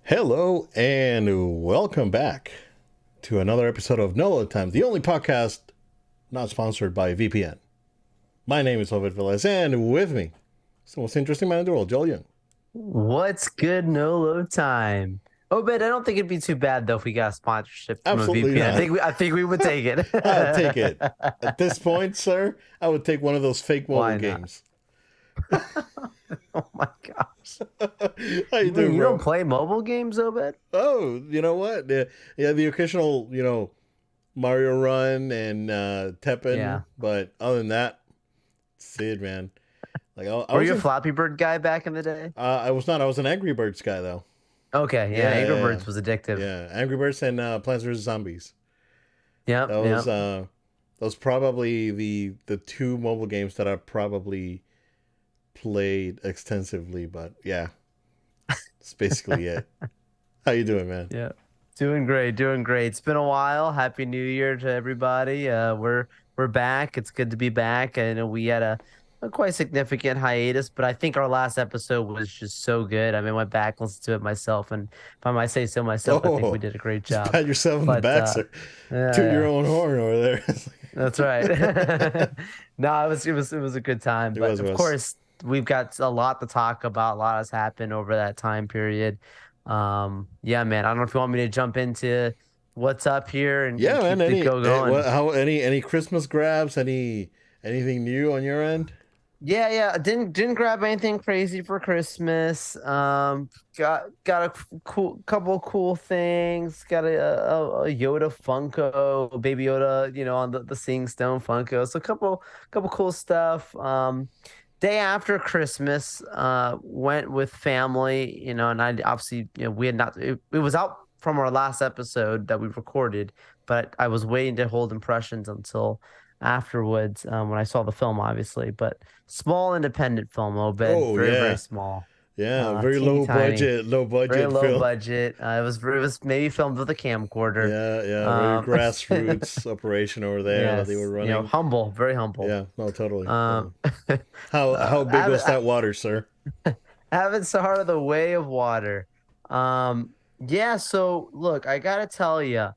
Hello and welcome back to another episode of No Load Time, the only podcast not sponsored by VPN. My name is Ovid Velez, and with me is the most interesting man in the world, Joel Young. What's good? No load time. Oh, but I don't think it'd be too bad though if we got a sponsorship from a Absolutely VPN. not. I think we would take it. I'd take it. At this point, sir, I would take one of those fake mobile Why not? games. Oh my gosh. How you doing, You bro? don't play mobile games, Obed? Oh, you know what? The occasional, Mario Run and Tekken, Yeah. but other than that, Sid, man. Like I Were was you a in Flappy Bird guy back in the day? I was not. I was an Angry Birds guy though. Okay, yeah, Yeah, Angry yeah, yeah. Birds was addictive. Yeah. Angry Birds and Plants vs Zombies. Yep, yep. Those probably the two mobile games that I probably played extensively. But yeah, that's basically it. How you doing, man? Yeah. Doing great, doing great. It's been a while. Happy New Year to everybody. We're back. It's good to be back. I know we had a quite significant hiatus, but I think our last episode was just so good. I mean, I went back, listened to it myself, and if I might say so myself, I think we Oh, did a great just job. pat yourself in the But back, sir. yeah, Toot your yeah, own horn over there. that's right. No, it was a good time. It But was, it of was. course, we've got a lot to talk about. A lot has happened over that time period. Yeah, man. I don't know if you want me to jump into what's up here and Yeah, man. keep the go What? going. How? Any Christmas grabs? Anything new on your end? Yeah, yeah. Didn't grab anything crazy for Christmas. Got a cool couple cool things. Got a Yoda Funko, Baby Yoda, on the Seeing Stone Funko. So a couple cool stuff. Day after Christmas, went with family, and I obviously, we had not, it was out from our last episode that we recorded, but I was waiting to hold impressions until afterwards, when I saw the film, obviously. But small independent film, Obed, Oh very, very yeah, small, yeah. Very teeny tiny, low very budget low film. budget. It was maybe filmed with a camcorder. Yeah, yeah, very Um, grassroots operation over there that they were yes, running. humble, very humble. Yeah, no, totally, Um, totally. How big was I, that water, sir? haven't started the way of water. Yeah, so look, I gotta tell you,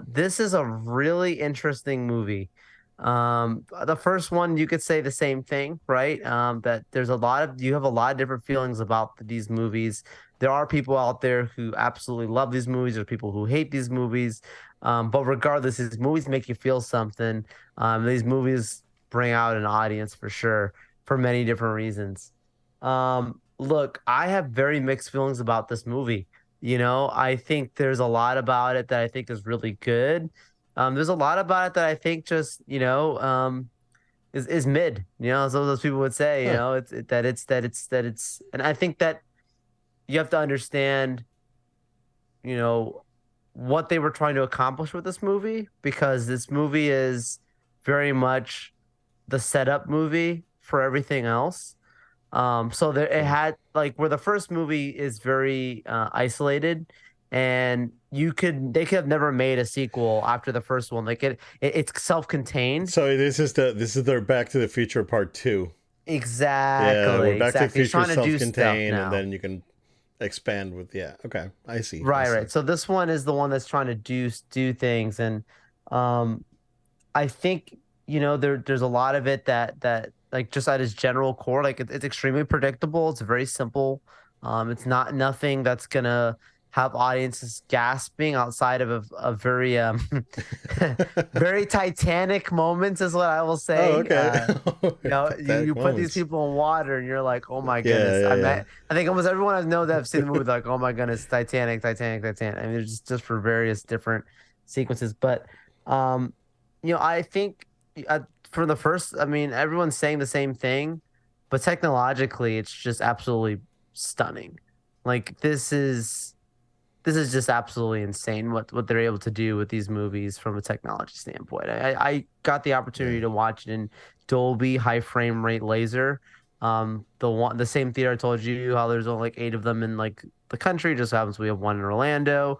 this is a really interesting movie. The first one, you could say the same thing, right? That you have a lot of different feelings about these movies. There are people out there who absolutely love these movies. There are people who hate these movies. But regardless, these movies make you feel something. These movies bring out an audience for sure for many different reasons. Look, I have very mixed feelings about this movie. I think there's a lot about it that I think is really good. There's a lot about it that I think just, is mid, as those people would say, Huh. and I think that you have to understand, you know, what they were trying to accomplish with this movie, because this movie is very much the setup movie for everything else. So there it Okay. had, like, where the first movie is very isolated, and they could have never made a sequel after the first one. Like it's self-contained. So this is their Back to the Future Part Two. Yeah, Exactly, where Back to the exactly. He's Future is trying to do stuff self-contained, and now. then you can expand with. Yeah, okay, I see, I Right, see. right. So this one is the one that's trying to do things, and um, I think there's a lot of it that like, just at its general core, like it's extremely predictable. It's very simple. It's not nothing that's gonna have audiences gasping outside of a very very Titanic moments, is what I will Oh, say. okay. You Titanic put these moments. people in water and you're like, oh my Yeah, goodness. yeah, yeah. I think almost everyone I know that have seen the movie, like, oh my goodness, Titanic, Titanic, Titanic. I mean, it's just for various different sequences, but um, I think, for the first, I mean, everyone's saying the same thing, but technologically, it's just absolutely stunning. Like, this is just absolutely insane what they're able to do with these movies from a technology standpoint. I got the opportunity Yeah. to watch it in Dolby high frame rate laser. The same theater I told you how there's only like eight of them in, like, the country. Just happens we have one in Orlando.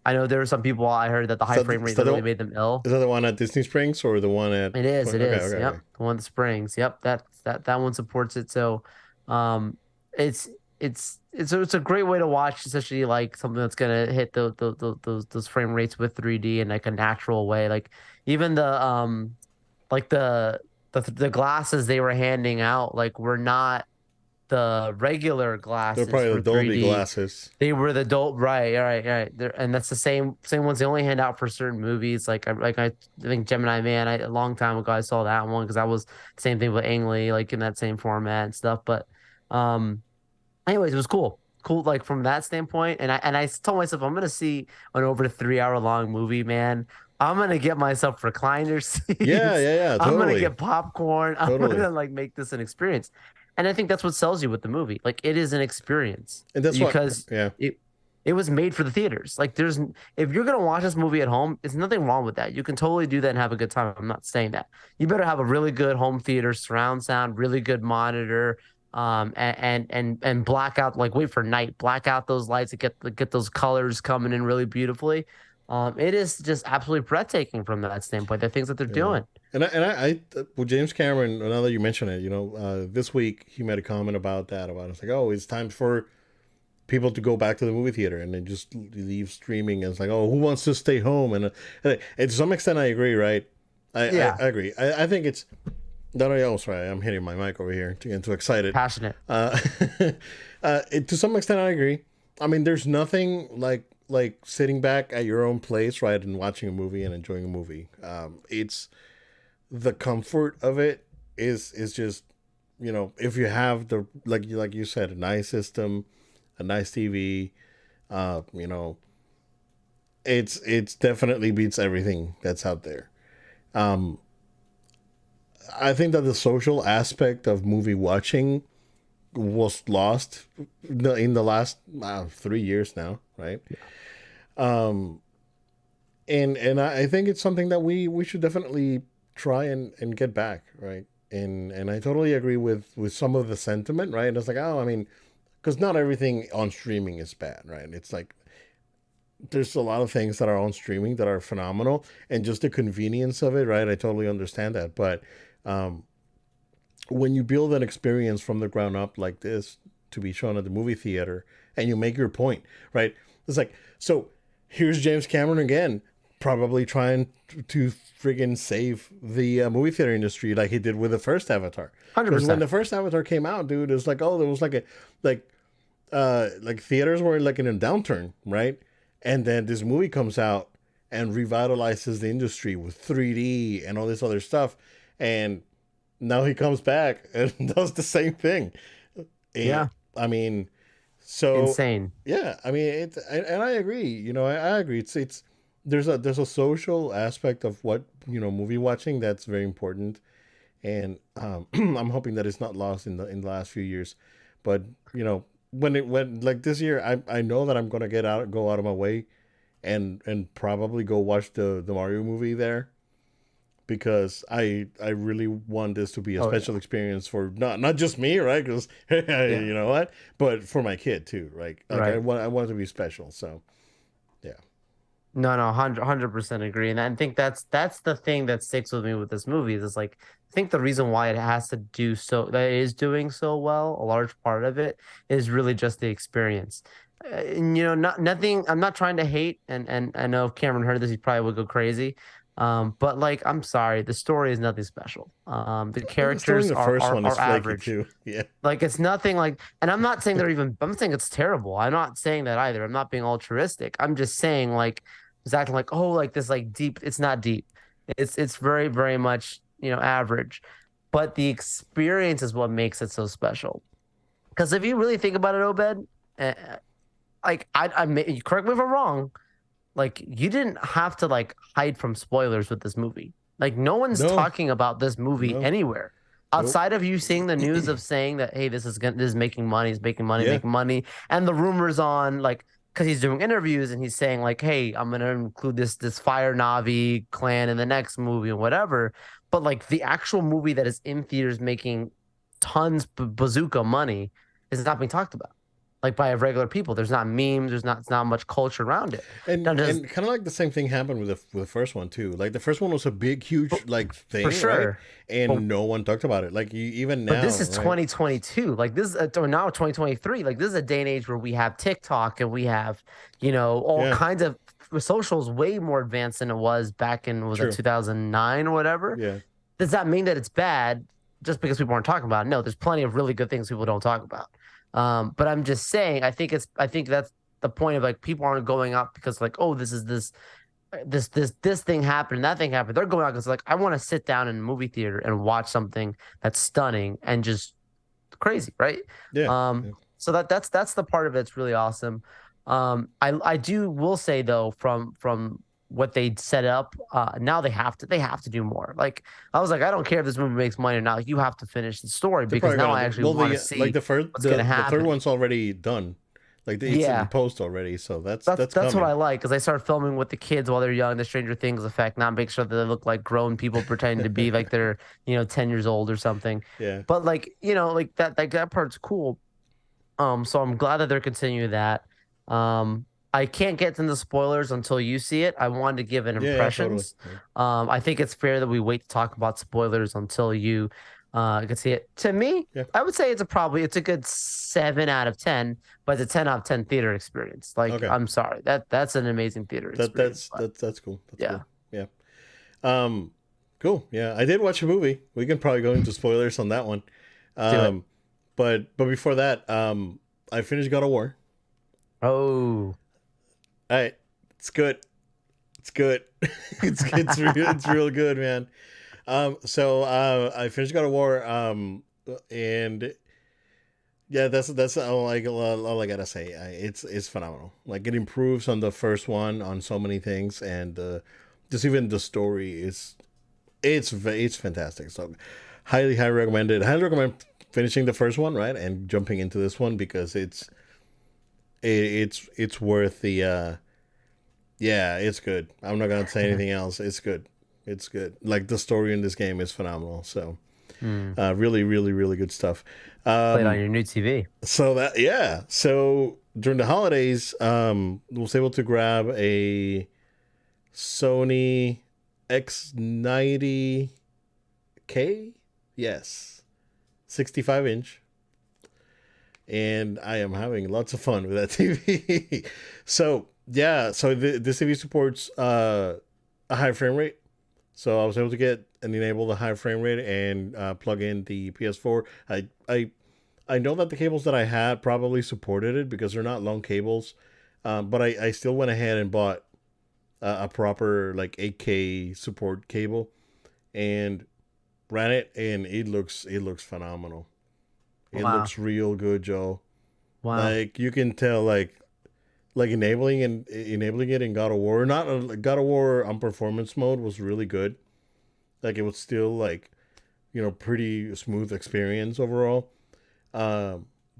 I know there were some people, I heard that the Is high that frame rate the literally made them ill. is that the one at Disney Springs or the one at? It is, it Okay, is. okay, okay. Yep. The one that Springs. Yep. That one supports it. So, um, it's it's a great way to watch, especially like something that's gonna hit those frame rates with 3D in like a natural way. Like even like the glasses they were handing out like were not the regular They're glasses probably the for Dolby 3D. glasses. They were the dope, right, right, right. And that's the same ones they only hand out for certain movies. I think Gemini Man. A long time ago I saw that one because I was same thing with Ang Lee, like in that same format and stuff. But um, anyways, it was cool. Like from that standpoint, and I told myself I'm gonna see an over 3 hour long movie, man. I'm gonna get myself recliner Yeah, seats. yeah, yeah, I'm gonna totally, get popcorn. I'm totally. gonna like make this an experience. And I think that's what sells you with the movie. Like it is an experience And that's what, because yeah, it was made for the theaters. Like if you're gonna watch this movie at home, there's nothing wrong with that. You can totally do that and have a good time. I'm not saying that. You better have a really good home theater, surround sound, really good monitor, and black out, like wait for night, black out those lights to get those colors coming in really beautifully. It is just absolutely breathtaking from that standpoint. The things that they're yeah. doing. With James Cameron, now that you mention it, this week he made a comment about that. About it's like, oh, it's time for people to go back to the movie theater and then just leave streaming. And it's like, oh, who wants to stay home? And to some extent, I agree. Right? Yeah, I agree. I think it's. No, oh, sorry, I'm hitting my mic over here to get too excited. passionate. Uh, to some extent, I agree. I mean, there's nothing like sitting back at your own place, right, and watching a movie and enjoying a movie. It's the comfort of it is just if you have the like you said, a nice system, a nice TV, uh, you know, it's definitely beats everything that's out there. Um, I think that the social aspect of movie watching was lost in the last 3 years now, right? Um, and I think it's something that we should definitely try and get back, right? And I totally agree with some of the sentiment, right? And it's like, oh, I mean, because not everything on streaming is bad, right? It's like there's a lot of things that are on streaming that are phenomenal, and just the convenience of it, right? I totally understand that, but um, when you build an experience from the ground up like this to be shown at the movie theater, and you make your point, right? It's like, so here's James Cameron again, probably trying to friggin' save the movie theater industry like he did with the first Avatar. Hundred Because when percent. the first Avatar came out, dude, it was like, oh, there was like like theaters were like in a downturn, right? And then this movie comes out and revitalizes the industry with 3D and all this other stuff, and now he comes back and does the same thing. And, Yeah, I mean, so insane. yeah, I mean, and I agree. I agree. It's there's a social aspect of what movie watching that's very important, and I'm hoping that it's not lost in the last few years. But when like this year, I know that I'm gonna go out of my way, and probably go watch the Mario movie there, because I really want this to be a Oh special yeah, experience for not just me, right? Because yeah, you know what, but for my kid too, right? Like right. I want it to be special. So yeah, No, no, 100% agree. And I think that's the thing that sticks with me with this movie is it's like I think the reason why it has to do so that it is doing so well, a large part of it is really just the experience. And not nothing. I'm not trying to hate, and I know if Cameron heard this, he probably would go crazy. But like, I'm sorry, the story is nothing special. The the story in characters the are first are one is are flaky average. too. Yeah, Like it's nothing like, and I'm not saying they're even. I'm saying it's terrible. I'm not saying that either. I'm not being altruistic. I'm just saying like it's acting like like this like deep. It's not deep. It's very very much average, but the experience is what makes it so special. Because if you really think about it, Obed, uh, like correct me if I'm wrong. Like you didn't have to like hide from spoilers with this movie. Like no one's no, talking about this movie no, anywhere nope. outside of you seeing the news of saying that hey, this is making money, it's making money, Yeah, making money, and the rumors on like because he's doing interviews and he's saying like hey, I'm gonna include this Fire Navi clan in the next movie and whatever. But like the actual movie that is in theaters making tons bazooka money is not being talked about. like by regular people. There's not memes. It's not much culture around it. Now, does And kind of like the same thing happened with the first one too. Like the first one was a big, huge like for thing, right? sure. But And no one talked about it. Like even But this now, is right? 2022. Like this is or now 2023. Like this is a day and age where we have TikTok and we have, all Yeah, kinds of socials way more advanced than it was back in was it true. 2009 or whatever. Yeah, Does that mean that it's bad just because people aren't talking about it? No, there's plenty of really good things people don't talk about. But I'm just saying, I think that's the point of like people aren't going out because like, oh, this thing happened, that thing happened. They're going out because like I want to sit down in a movie theater and watch something that's stunning and just crazy, right? yeah, Um, yeah. so that's the part of it that's really awesome. I do will say though from what they set up, now they have to do more. Like I was like, I don't care if this movie makes money or not. Like you have to finish the story They're because probably now gonna I do. actually Well, want to the like see what's gonna the third happen. one's already done. Like it's in Yeah. post already, so That's that's that's what coming. I like because they start filming with the kids while they're young. The Stranger Things effect, not make sure that they look like grown people pretending to be like they're 10 years old or something. Yeah, But like like that part's cool. So I'm glad that they're continuing that. I can't get into the spoilers until you see it. I wanted to give an yeah, totally. impressions. Yeah, I think it's fair that we wait to talk about spoilers until you can see it. To me, yeah. I would say it's a good 7 out of 10, but it's a 10 out of 10 theater experience. Like Okay, I'm sorry, that's an amazing theater experience. But that's cool. That's yeah, cool. Yeah. Um, cool. Yeah, I did watch a movie. We can probably go into spoilers on that one. do it. Um, but before that, I finished God of War. Oh, All right, it's good. It's good. It's real good, man. I finished God of War. And yeah, that's all I gotta say. It's phenomenal. Like it improves on the first one on so many things, and just even the story is it's fantastic. So highly recommend it. Highly recommend finishing the first one, right, and jumping into this one because it's worth the yeah, it's good. I'm not gonna say anything else. It's good. It's good. Like the story in this game is phenomenal. So hmm. really, really, really good stuff. Played on Um, your new TV. so that yeah. So during the holidays, was able to grab a Sony X90K. Yes, 65-inch, and I am having lots of fun with that TV. So yeah, so this TV supports a high frame rate. So I was able to get and enable the high frame rate and plug in the PS4. I know that the cables that I had probably supported it because they're not long cables, but I still went ahead and bought a proper like 8K support cable and ran it, and it looks phenomenal. It Wow, looks real good, Joe. wow. Like you can tell, like enabling it in God of War. Not God of War on performance mode was really good. Like it was still like pretty smooth experience overall.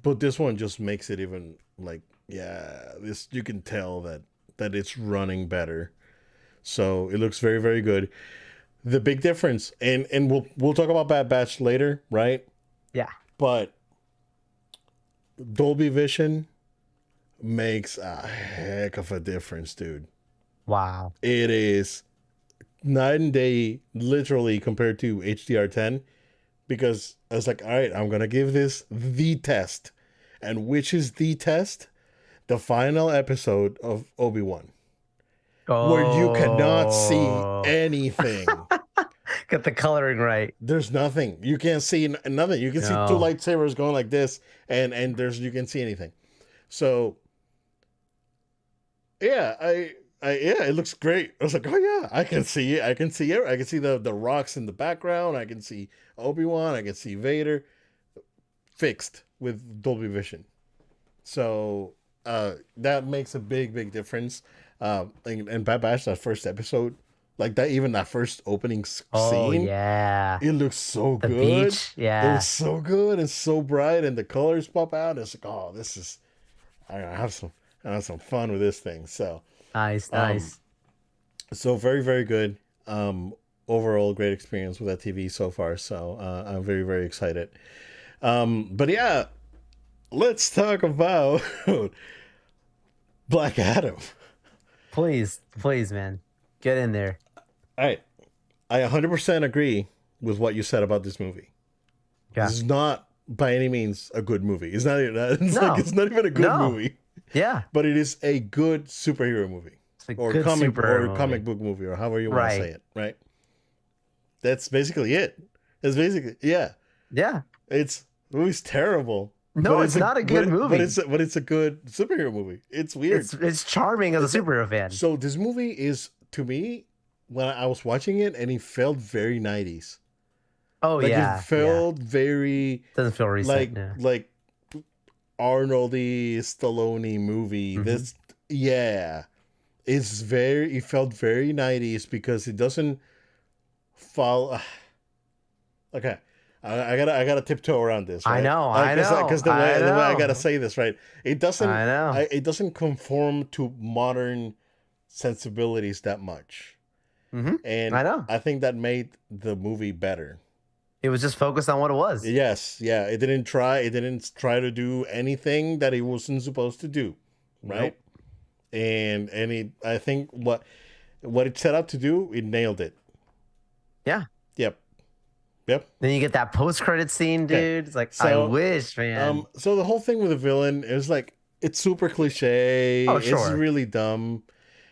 But this one just makes it even like yeah, this you can tell that it's running better. So it looks very very good. The big difference, and we'll talk about Bad Batch later, right? Yeah. But Dolby Vision makes a heck of a difference, dude. Wow. It is night and day, literally, compared to HDR10. Because I was like, all right, I'm gonna give this the test, and which is the test? The final episode of Obi-Wan, where you cannot see Oh, anything. get the coloring right. There's nothing. You can't see nothing. You can see two No. lightsabers going like this, and there's you can see anything. So yeah, yeah, it looks great. I was like, oh yeah, I can see it. I can see it. I can see the rocks in the background. I can see Obi-Wan. I can see Vader fixed with Dolby Vision. So that makes a big difference. And Bad Batch, that first episode, like that, even that first opening Oh scene, yeah. it looks so The good. beach. It looks Yeah. so good and so bright, and the colors pop out. It's like, oh, this is. I have some fun with this thing. So, Nice, um, nice. so very very good. Overall, great experience with that TV so far. So I'm very very excited. But yeah, let's talk about Black Adam. Please, please, man, get in there. All right, I 100% agree with what you said about this movie. This Yeah. is not by any means a good movie. It's not. It's like No. it's not even a good No. movie, Yeah. but it is a good superhero movie It's a or good superhero movie. comic book movie or however you want to Right. say it. Right. That's basically it. It's basically yeah. Yeah. It's the movie's terrible. No, but it's not a good movie. But it's a good superhero movie. It's weird. It's charming as a superhero fan. So this movie is to me when I was watching it and it felt very 90s. Oh Like yeah. it felt very Doesn't feel recent. like Arnoldy Stallone movie. Mhm. This yeah. It felt very 90s because it doesn't follow okay. I gotta tiptoe around this. Right? I know. Because the way I gotta know. say this right, it doesn't. I know. It doesn't conform to modern sensibilities that much, Hmm. and I know. I think that made the movie better. It was just focused on what it was. Yes, yeah. It didn't try. It didn't try to do anything that it wasn't supposed to do, right? Nope. And it. I think what it set out to do, it nailed it. Yeah. Yep. Yep. Then you get that post-credit scene, dude. Okay. It's like So, I wish, man. So the whole thing with the villain is like it's super cliche. Oh, It's sure. really dumb,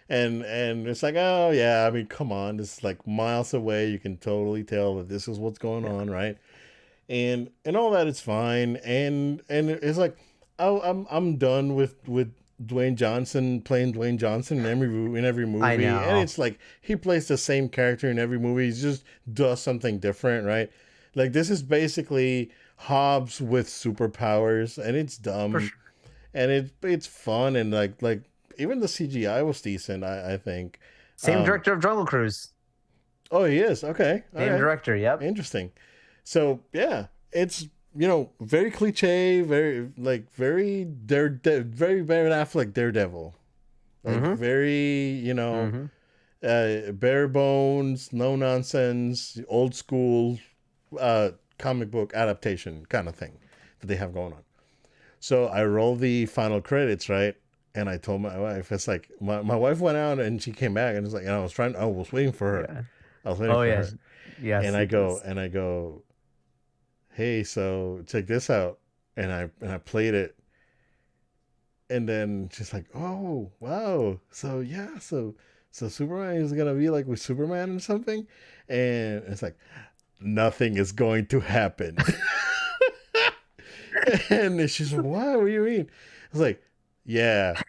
and it's like, oh yeah, I mean, come on, this is like miles away. You can totally tell that this is what's going on, right? And all that is fine, and it's like, oh, I'm done with Dwayne Johnson playing Dwayne Johnson in every movie, I know. and it's like he plays the same character in every movie. He just does something different, right? Like this is basically Hobbs with superpowers, and it's dumb, For sure. and it's fun, and like even the CGI was decent. I think. Same Um, director of Jungle Cruise. Oh, he is okay. All Same right. director. Yep. Interesting. So yeah, it's very cliche, very very Ben Affleck Daredevil, like Mhm. very Mhm. bare bones, no nonsense, old school comic book adaptation kind of thing that they have going on. So I rolled the final credits, right? And I told my wife, it's like my wife went out and she came back and it's like, and I was waiting for her. Yeah. I was waiting Oh for yes. her. Yes. And I go, hey, so check this out. And I played it. And then she's like, oh, wow. So yeah, so Superman is gonna be like with Superman or something. And it's like, nothing is going to happen. And she's like, what do you mean? I was like, yeah.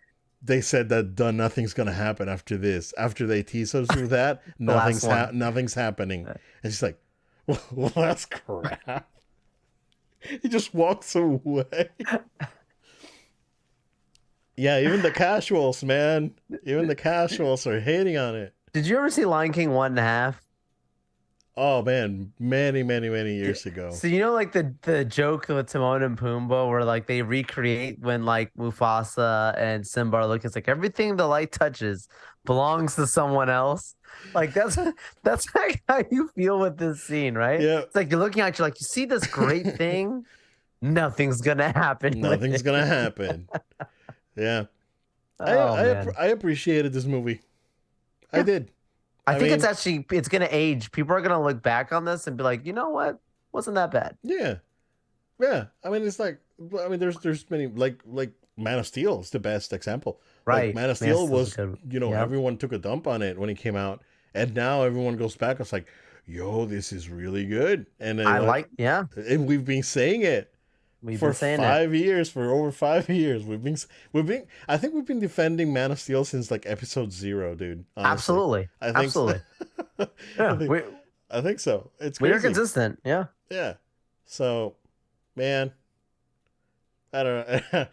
They said that nothing's gonna happen after this. After they tease us with that, The last one. nothing's happening. And she's like, well, that's crap. He just walks away. Yeah, even the casuals, man. Even the casuals are hating on it. Did you ever see Lion King 1.5? Oh man, many years ago. So you know, like the joke with Timon and Pumbaa, where like they recreate when like Mufasa and Simba are looking, it's like everything the light touches belongs to someone else. Like that's like how you feel with this scene, right? Yeah. It's like you're looking at you like you see this great thing, nothing's gonna happen. with Nothing's it. gonna happen. Yeah. Oh man. I appreciated this movie. I Yeah. did. I think mean, it's gonna age. People are gonna look back on this and be like, you know what? Wasn't that bad. yeah. Yeah. I mean, it's like, there's many, like Man of Steel is the best example. Right. Like Man of Man of Steel Steel's was, good. Yep. everyone took a dump on it when it came out. And now everyone goes back. It's like, yo, this is really good. And then, Yeah. and we've been saying it We've for been saying it. 5 years, for over 5 years. I think we've been defending Man of Steel since like episode 0, dude. Honestly. Absolutely. I think so. Absolutely. Yeah. I think so. It's We're crazy. consistent. Yeah. Yeah. So, man, I don't know.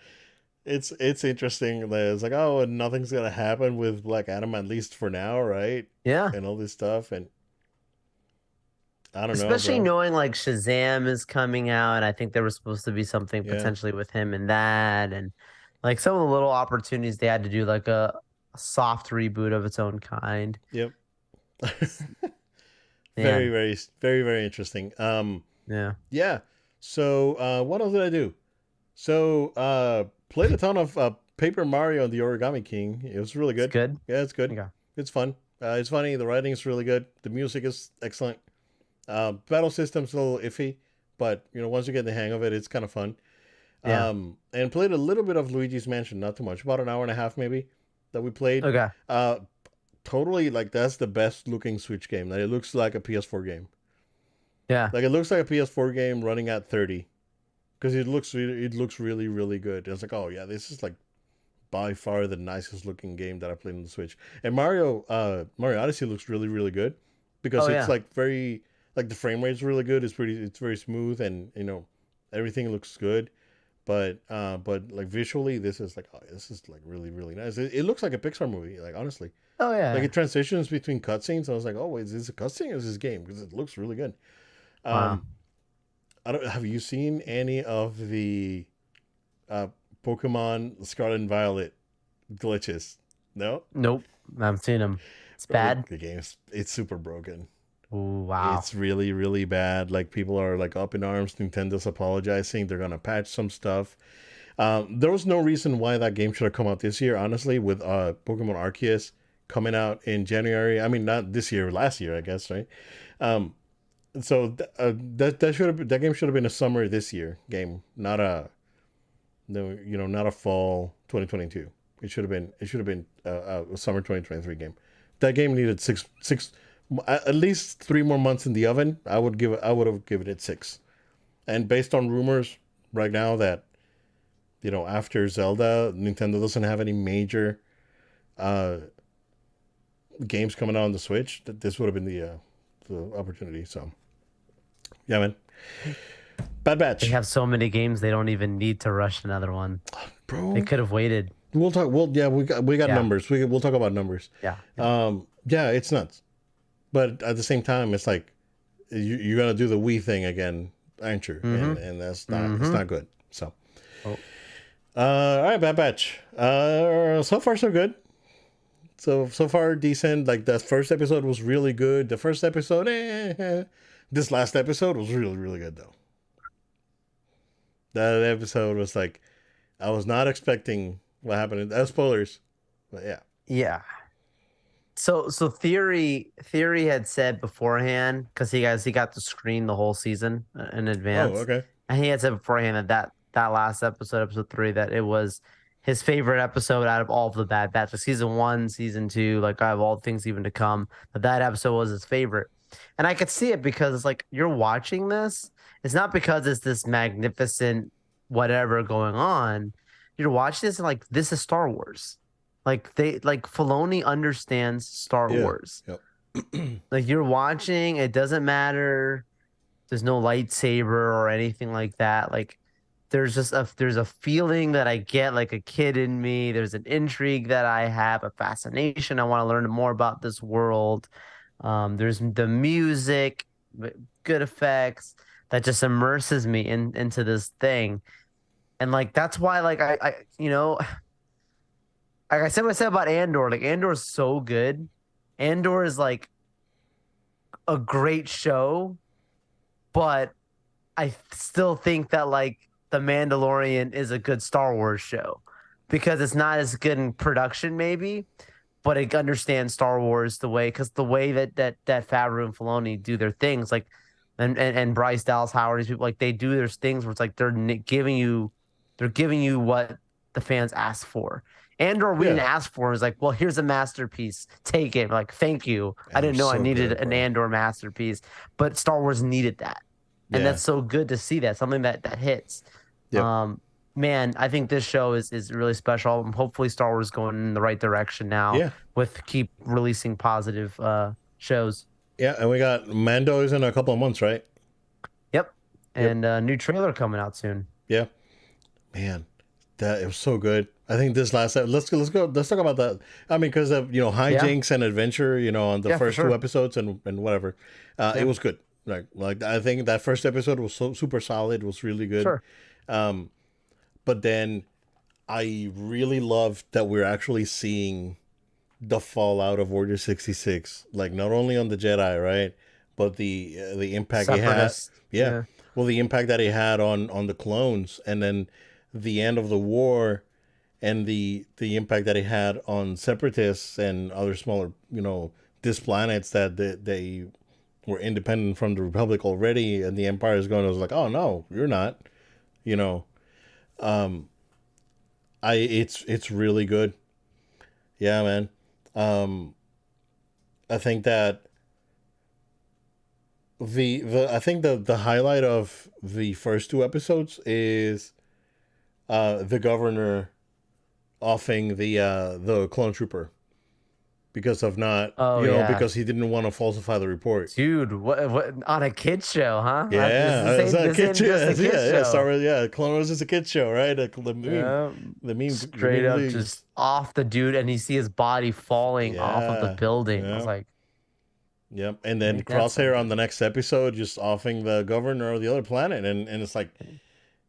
It's interesting that it's like, oh, and nothing's gonna happen with Black Adam, at least for now, right? Yeah. And all this stuff, and I don't Especially know, bro. knowing like Shazam is coming out, and I think there was supposed to be something Yeah. potentially with him in that, and like some of the little opportunities they had to do like a soft reboot of its own kind. Yep. Yeah. Very interesting. Yeah. Yeah. So, what else did I do? So, played a ton of Paper Mario and the Origami King. It was really It's good. good. Yeah, it's good. Okay. It's fun. It's funny. The writing is really good. The music is excellent. Battle system's a little iffy, but once you get the hang of it, it's kind of fun. Yeah. And played a little bit of Luigi's Mansion, not too much, about an hour and a half maybe that we played. Okay. Uh, Totally, like, that's the best looking Switch game. Like, it looks like a PS4 game. Yeah. Like, it looks like a PS4 game running at 30 because it looks really really good. It's like, oh yeah, this is like by far the nicest looking game that I played on the Switch. And Mario Odyssey looks really really good because Oh it's yeah. like very, like, the frame rate's really good. It's very smooth, and everything looks good. But like visually, this is like, oh, this is like really really nice. It looks like a Pixar movie. Like, honestly, Oh like, yeah. it transitions between cutscenes. I was like, oh wait, is this a cutscene or is this game? Because it looks really good. Wow. Um, I don't. Have you seen any of the uh, Pokemon Scarlet and Violet glitches? No, Nope. I haven't seen him. It's bro. bad. The game's it's super broken. Ooh, wow. It's really really bad. Like, people are like up in arms. Nintendo's apologizing. They're gonna patch some stuff. There was no reason why that game should have come out this year. Honestly, with Pokemon Arceus coming out in January. I mean, not this year, last year, I guess, right? Um, that game should have been a summer this year game, not a no, not a fall 2022. It should have been a summer 2023 game. That game needed six at least 3 more months in the oven. I would have given it 6. And based on rumors right now that after Zelda, Nintendo doesn't have any major uh games coming out on the Switch, that this would have been the opportunity. So yeah, man. Bad They Batch, have so many games they don't even need to rush another one. They bro. could have waited. We'll talk. Well, yeah, we got Yeah. numbers. We'll talk about numbers. Yeah. Yeah. Yeah, it's nuts. But at the same time, it's like you're gonna do the Wii thing again, aren't you? Mm-hmm. And that's not it's Mm-hmm. not good. So, Oh. all right, Bad Batch. So far so good. So far decent. Like, the first episode was really good. The first episode, this last episode was really really good though. That episode was like, I was not expecting what happened. Spoilers, but yeah. Yeah. So theory had said beforehand, because he got to screen the whole season in Oh, advance, okay. and he had said beforehand that last episode, episode 3, that it was his favorite episode out of all of the Bad Batch, like season 1, season 2, like out of all things even to come, that episode was his favorite. And I could see it because it's like, you're watching this. It's not because it's this magnificent whatever going on. You're watching this and like, this is Star Wars. Like Filoni understands Star Yeah. Wars. Yep. Like, you're watching, it doesn't matter. There's no lightsaber or anything like that. Like, there's a feeling that I get, like a kid in me. There's an intrigue that I have, a fascination. I want to learn more about this world. There's the music, good effects that just immerses me into this thing. And like, that's why, like, like I said what I said about Andor, like Andor is so good. Andor is like a great show, but I still think that like The Mandalorian is a good Star Wars show because it's not as good in production, maybe, but it understands Star Wars because the way that Favreau and Filoni do their things, like, and Bryce Dallas Howard, these people, like, they do their things where it's like they're giving you what the fans ask for. Andor, we didn't Yeah. ask for. It was like, well, here's a masterpiece. Take it. Like, thank you. I And it didn't was know I so needed good, an bro. Andor masterpiece, but Star Wars needed that. And Yeah. that's so good to see that, something that hits. Yep. Man, I think this show is really special. Hopefully Star Wars is going in the right direction now Yeah. with keep releasing positive shows. Yeah, and we got Mando is in a couple of months, right? Yep. Yep. And a new trailer coming out soon. Yeah. Man, that it was so good. I think this last let's talk about that. I mean, because of hijinks and adventure, on the Yeah, for first sure. 2 episodes and whatever. It was good. Like I think that first episode was so super solid. It was really good. Sure. But then I really loved that we're actually seeing the fallout of Order 66. Like, not only on the Jedi, right, but the impact it had. Separatists. Yeah. Well, the impact that it had on the clones, and then the end of the war and the impact that it had on separatists and other smaller, displanets that they were independent from the Republic already, and the Empire is going. I was like, oh no, you're not. You know, um, it's really good. Yeah, man. Um, I think that the I think the highlight of the first two episodes is the governor offing the clone trooper because of not Oh yeah. because he didn't want to falsify the report. Dude, what on a kid show, huh? This Yeah, it's this a ain't this kid ain't show. just a kid Yeah, Star show. Wars. Yeah, Clone Wars is a kid show, right? Yeah, The straight meme up really. just off the dude, and you see his body falling off of the Yeah, building. I was yeah, like, yep. And then ain't that Crosshair on something? the next episode just offing the governor of the other planet, and it's like,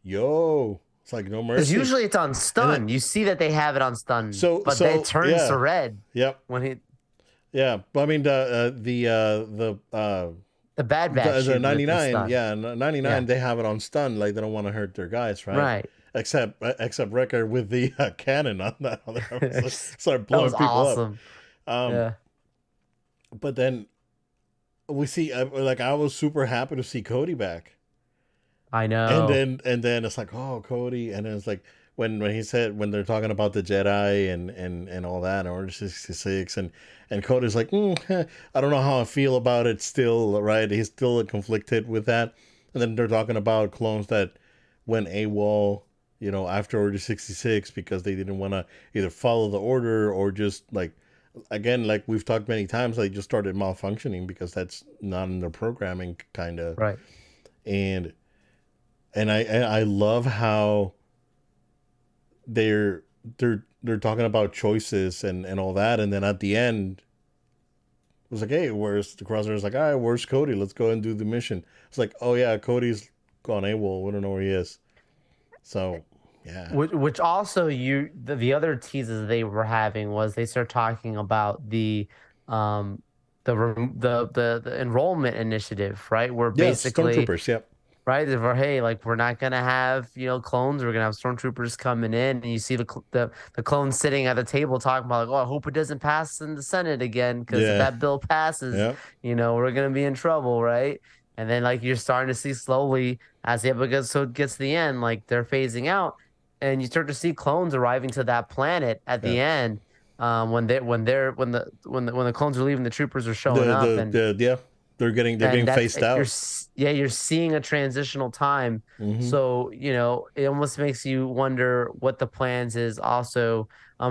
yo, it's like no Because mercy. usually it's on And then stun. You see that they have it on stun, so but it so turns to yeah, red yep, when he yeah. But I mean the Bad Batch the shoot with the 99, stun. yeah, 99, Yeah, they have it on stun, like they don't want to hurt their guys, right? right. Except Wrecker with the cannon on that other episode That start blowing was people up. awesome. Um, Yeah, but then we see like I was super happy to see Cody back. I And know. then it's like, oh, Cody, and then it's like when he said when they're talking about the Jedi and all that, and Order 66, and Cody's like, I don't know how I feel about it still, right? He's still conflicted with that. And then they're talking about clones that went AWOL, after Order 66 because they didn't want to either follow the order or just like again, like we've talked many times, they just started malfunctioning because that's not in their programming, kind of. Right. And I love how they're they're talking about choices and all that, and then at the end it was like, hey, where's the Crosshair? It's like, all right, where's Cody? Let's go and do the mission. It's like, oh yeah, Cody's gone AWOL. We don't know where he is. So yeah, Which also the other teases they were having was they start talking about um the enrollment initiative, right? Where yeah, basically, stormtroopers. Yep. right, they were, hey, like we're not gonna have clones, we're gonna have stormtroopers coming in, and you see the clones sitting at the table talking about, like, oh, I hope it doesn't pass in the Senate again, because if Yeah. that bill passes, Yep. we're gonna be in trouble, right? And then like you're starting to see slowly as the episode gets to the end, like they're phasing out, and you start to see clones arriving to that planet at the Yep. end. When the clones are leaving, the troopers are showing The up, the and the yeah, they're getting that's faced out. you're seeing a transitional time. Hmm. So it almost makes you wonder what the plans is also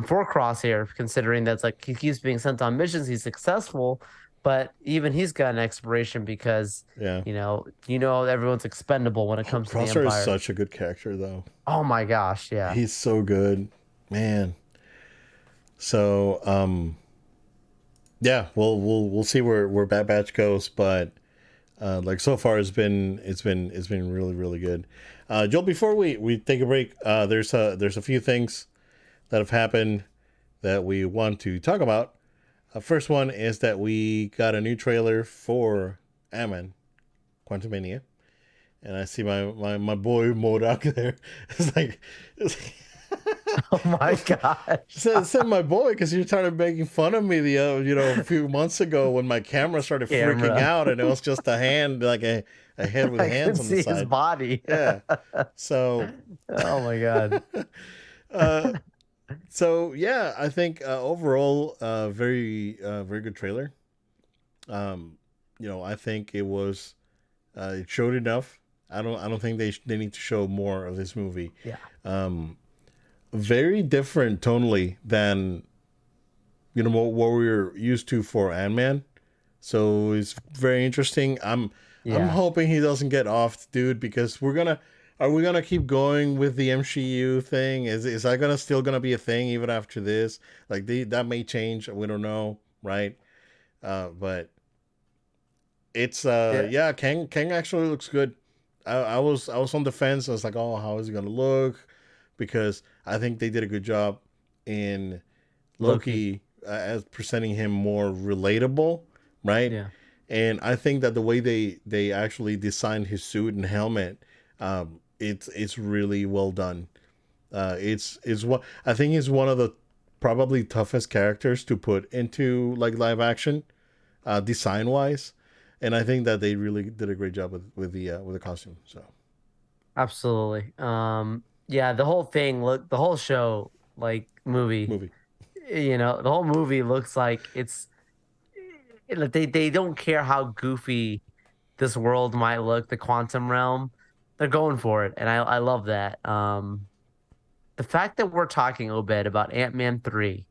for Crosshair, considering that's like he keeps being sent on missions, he's successful, but even he's got an expiration because Yeah. everyone's expendable when it Oh, comes to the Crosshair is Empire. such a good character, though. Oh my gosh, yeah. He's so good, man. So, yeah, we'll see where Bad Batch goes, but like so far it's been really really good. Joel, before we take a break, there's a few things that have happened that we want to talk about. First one is that we got a new trailer for Ant-Man Quantumania, and I see my boy Modoc there. It's like. Oh my gosh. Said my boy because you started making fun of me a few months ago when my camera started freaking Camera. out and it was just a hand like a head with I could hands on the see his side. body. Yeah. So Oh my god. uh so yeah, I think overall very good trailer. Um I think it showed enough. I don't think they need to show more of this movie. Yeah. Um Very different tonally than what we were used to for Ant-Man. So it's very interesting. I'm Yeah. hoping he doesn't get off, dude, because are we gonna keep going with the MCU thing? Is that still gonna be a thing even after this? Like that may change. We don't know, right? But it's Yeah. yeah, Kang actually looks good. I was on the fence. I was like, oh, how is he gonna look? Because I think they did a good job in Loki. Loki as presenting him more relatable, right? Yeah. And I think that the way they actually designed his suit and helmet, it's really well done. It's one. I think he's one of the probably toughest characters to put into like live action, design wise, and I think that they really did a great job with the costume. So Absolutely. Yeah, the whole thing, look, the whole show, like movie, movie, the whole movie looks like like they don't care how goofy this world might look, the quantum realm. They're going for it, and I love that. The fact that we're talking, Obed, about Ant-Man 3,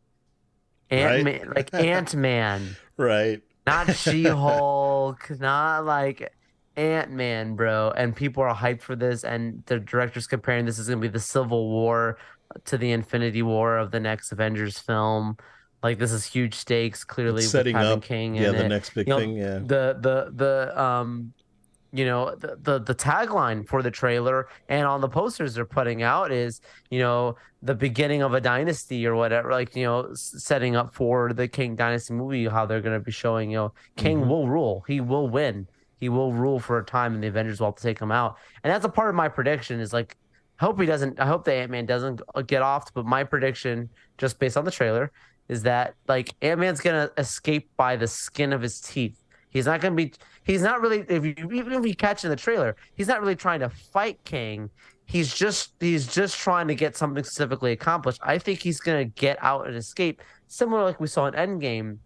right? Ant-Man, like Ant-Man, Right. not She-Hulk, not like Ant-Man, bro. And people are hyped for this, and the director's comparing this is gonna be the Civil War to the Infinity War of the next Avengers film. Like this is huge stakes, It's clearly with setting having up, King yeah, in the it. next big You know, thing. Yeah. the tagline for the trailer and on the posters they're putting out is, the beginning of a dynasty or whatever, like, setting up for the King Dynasty movie, how they're going to be showing, King Hmm. will rule, he will win, he will rule for a time, and the Avengers will have to take him out. And that's a part of my prediction is like, I hope the Ant-Man doesn't get off, but my prediction, just based on the trailer, is that like Ant-Man's going to escape by the skin of his teeth. He's not going to be. He's not really. Even if you catch in the trailer, he's not really trying to fight King. He's just trying to get something specifically accomplished. I think he's gonna get out and escape, similar like we saw in Endgame,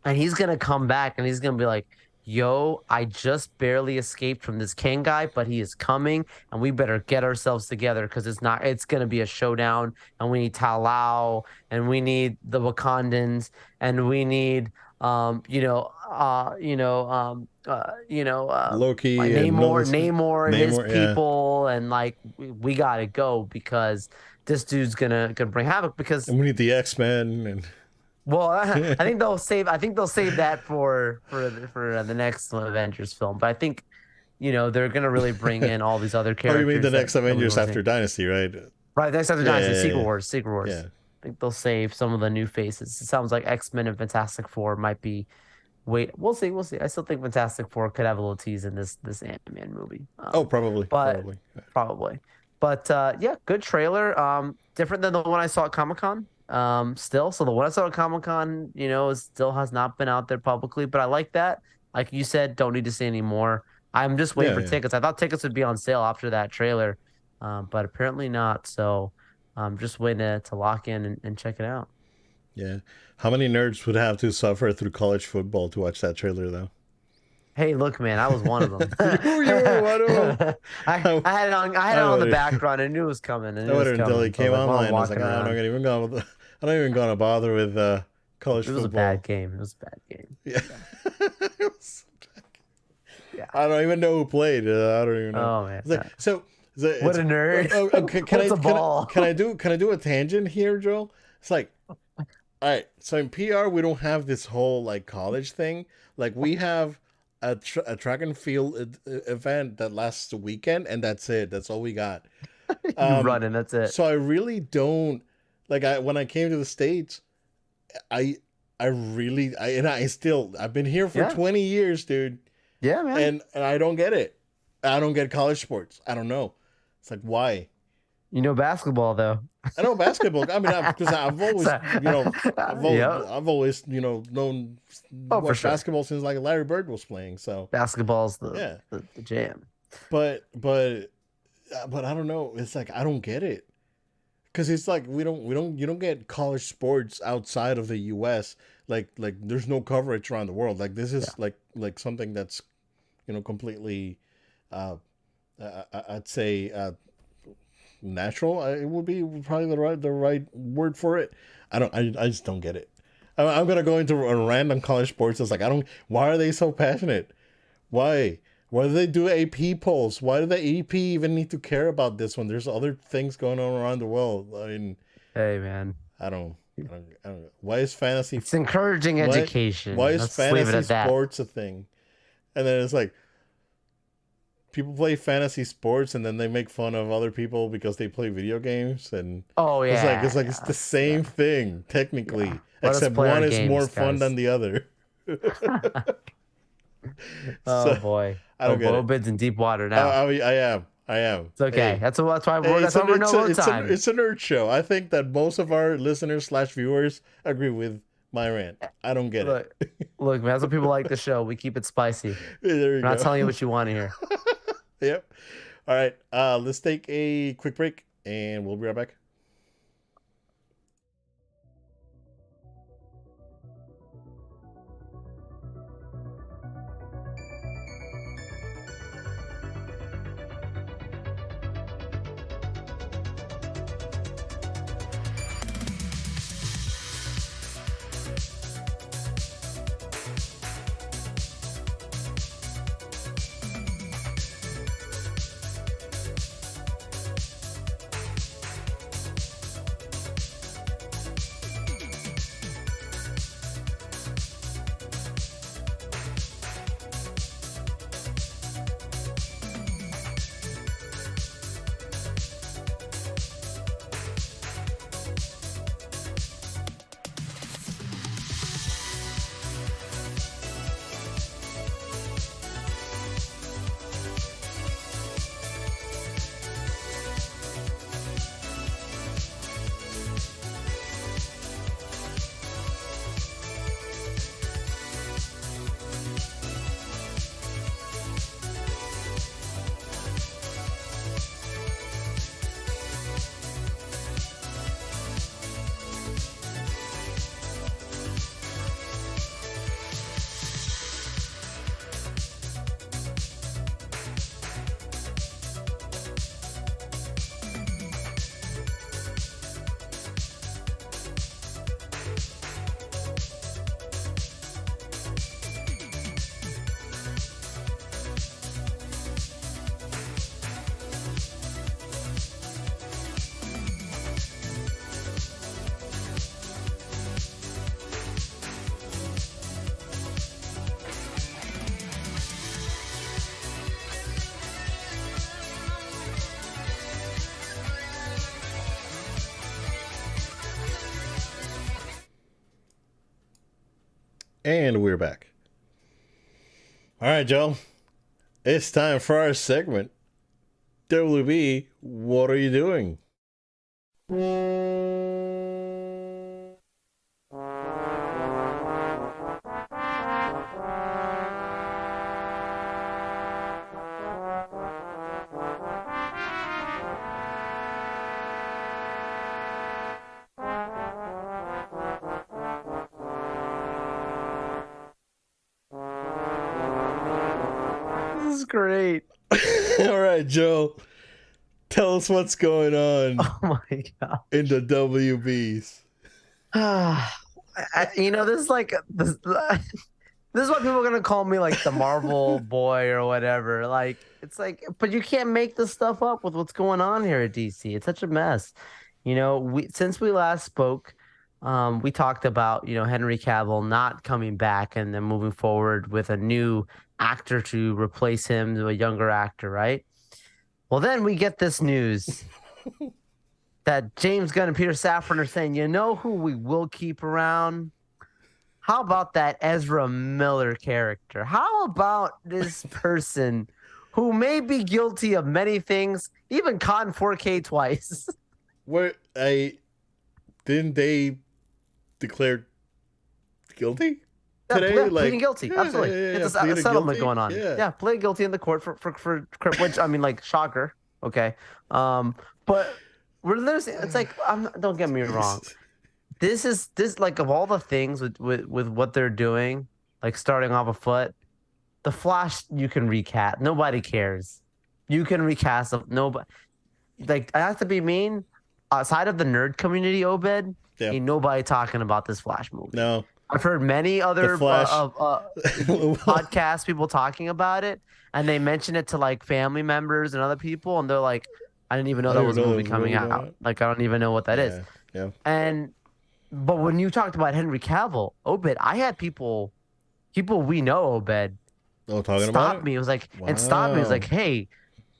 and he's gonna come back and he's gonna be like, "Yo, I just barely escaped from this King guy, but he is coming, and we better get ourselves together because it's not. It's gonna be a showdown, and we need Talao, and we need the Wakandans, and we need." You know, like Loki and Namor and his Namor. Yeah. people, and like we gotta go because this dude's gonna bring havoc. Because, And we need the X-Men and well, I think they'll save that for the next Avengers film. But I think, they're gonna really bring in all these other oh, you mean the characters next that we Avengers want to after see. Dynasty, right? Right, next after Yeah, Dynasty, yeah, Secret yeah. Wars, Secret Yeah. Wars. I think they'll save some of the new faces. It sounds like X-Men and Fantastic Four might be. Wait, we'll see. We'll see. I still think Fantastic Four could have a little tease in this Ant-Man movie. Oh, probably, But probably. probably. But yeah, good trailer. Different than the one I saw at Comic-Con. Still. So the one I saw at Comic-Con, still has not been out there publicly. But I like that. Like you said, don't need to see any more. I'm just waiting Yeah, for yeah. tickets. I thought tickets would be on sale after that trailer, but apparently not. So I'm just waiting to lock in and check it out. Yeah. How many nerds would have to suffer through college football to watch that trailer, though? Hey, look, man, I was one of them. You were one of them. I had it on. I had it I on the would've- background. I knew it was coming. I knew I it would was have until coming. it So came like, while I'm online. I was like, walking I'm not around, even going. I'm not even going to bother with college it was a football. bad game. It was a bad game. Yeah. It was so bad. Yeah. I don't even know who played. I don't even know. Oh man. It's like, so What a nerd. can What's a ball? can I do a tangent here, Joel? It's like, all right. So in PR, we don't have this whole like college thing. Like we have a track and field event that lasts a weekend, and that's it. That's all we got. You Um, running. That's it. So I really don't like. When I came to the States, I I've been here for Yeah. 20 years, dude, Yeah, man. and I don't get it. I don't get college sports. I don't know. It's like why? Basketball though. I know basketball. I mean, because I've always, Yep. I've always, known Oh, for watched sure. basketball since like Larry Bird was playing. So, Basketball's yeah. the jam. But I don't know. It's like I don't get it because it's like you don't get college sports outside of the U.S. Like there's no coverage around the world. Like this is like something that's completely, I'd say natural. It would be probably the right word for it. I just don't get it. I'm gonna go into a rant on college sports. It's like I don't. Why are they so passionate? Why? Why do they do AP polls? Why do the AP even need to care about this when there's other things going on around the world? I mean, Hey, man. I don't. Why is fantasy? It's encouraging Why- education. Why is Let's leave it fantasy at that. sports a thing? And then it's like people play fantasy sports and then they make fun of other people because they play video games, and Oh yeah. it's like it's the same thing technically, Let us except play our one is games, more fun guys. than the other. Oh So, boy. I don't get it. Obed's in deep water now. I am. I am. It's okay. Hey. That's why Hey, we're no load time. it's a nerd show. I think that most of our listeners slash viewers agree with my rant. I don't get Look, it. look, man, that's what people like the show. We keep it spicy. There We're you not go. telling you what you want to hear. Yep. All right. Let's take a quick break, and we'll be right back. And we're back. All right, Joe. It's time for our segment. WB, what are you doing? This is great. All right, Joe. Tell us what's going on Oh my god. in the WBs. This is like this. This is why people are gonna call me like the Marvel boy or whatever. Like it's like, but you can't make this stuff up with what's going on here at DC. It's such a mess. Since we last spoke, we talked about Henry Cavill not coming back and then moving forward with a new actor to replace him, to a younger actor, right? Well, then we get this news that James Gunn and Peter Safran are saying, you know who we will keep around? How about that Ezra Miller character? How about this person who may be guilty of many things, even caught in 4K twice? Didn't they declare guilty today? Yeah, pleading guilty. Absolutely. It's a pleaded settlement guilty? going on. Yeah, pleading guilty in the court for which, I mean, like, shocker. Okay. But we're literally, it's like, don't get me wrong. This like, of all the things with what they're doing, like starting off a foot, the Flash you can recast. Nobody cares. You can recast nobody. Like, I have to be mean. Outside of the nerd community, Obed, ain't nobody talking about this Flash movie. No. I've heard many other podcast people talking about it, and they mention it to like family members and other people, and they're like, I didn't even know that was a movie coming out. Like, I don't even know what that is. Yeah. But when you talked about Henry Cavill, Obed, I had people we know, Obed, talking about me. It was like, and stop me. It was like, hey,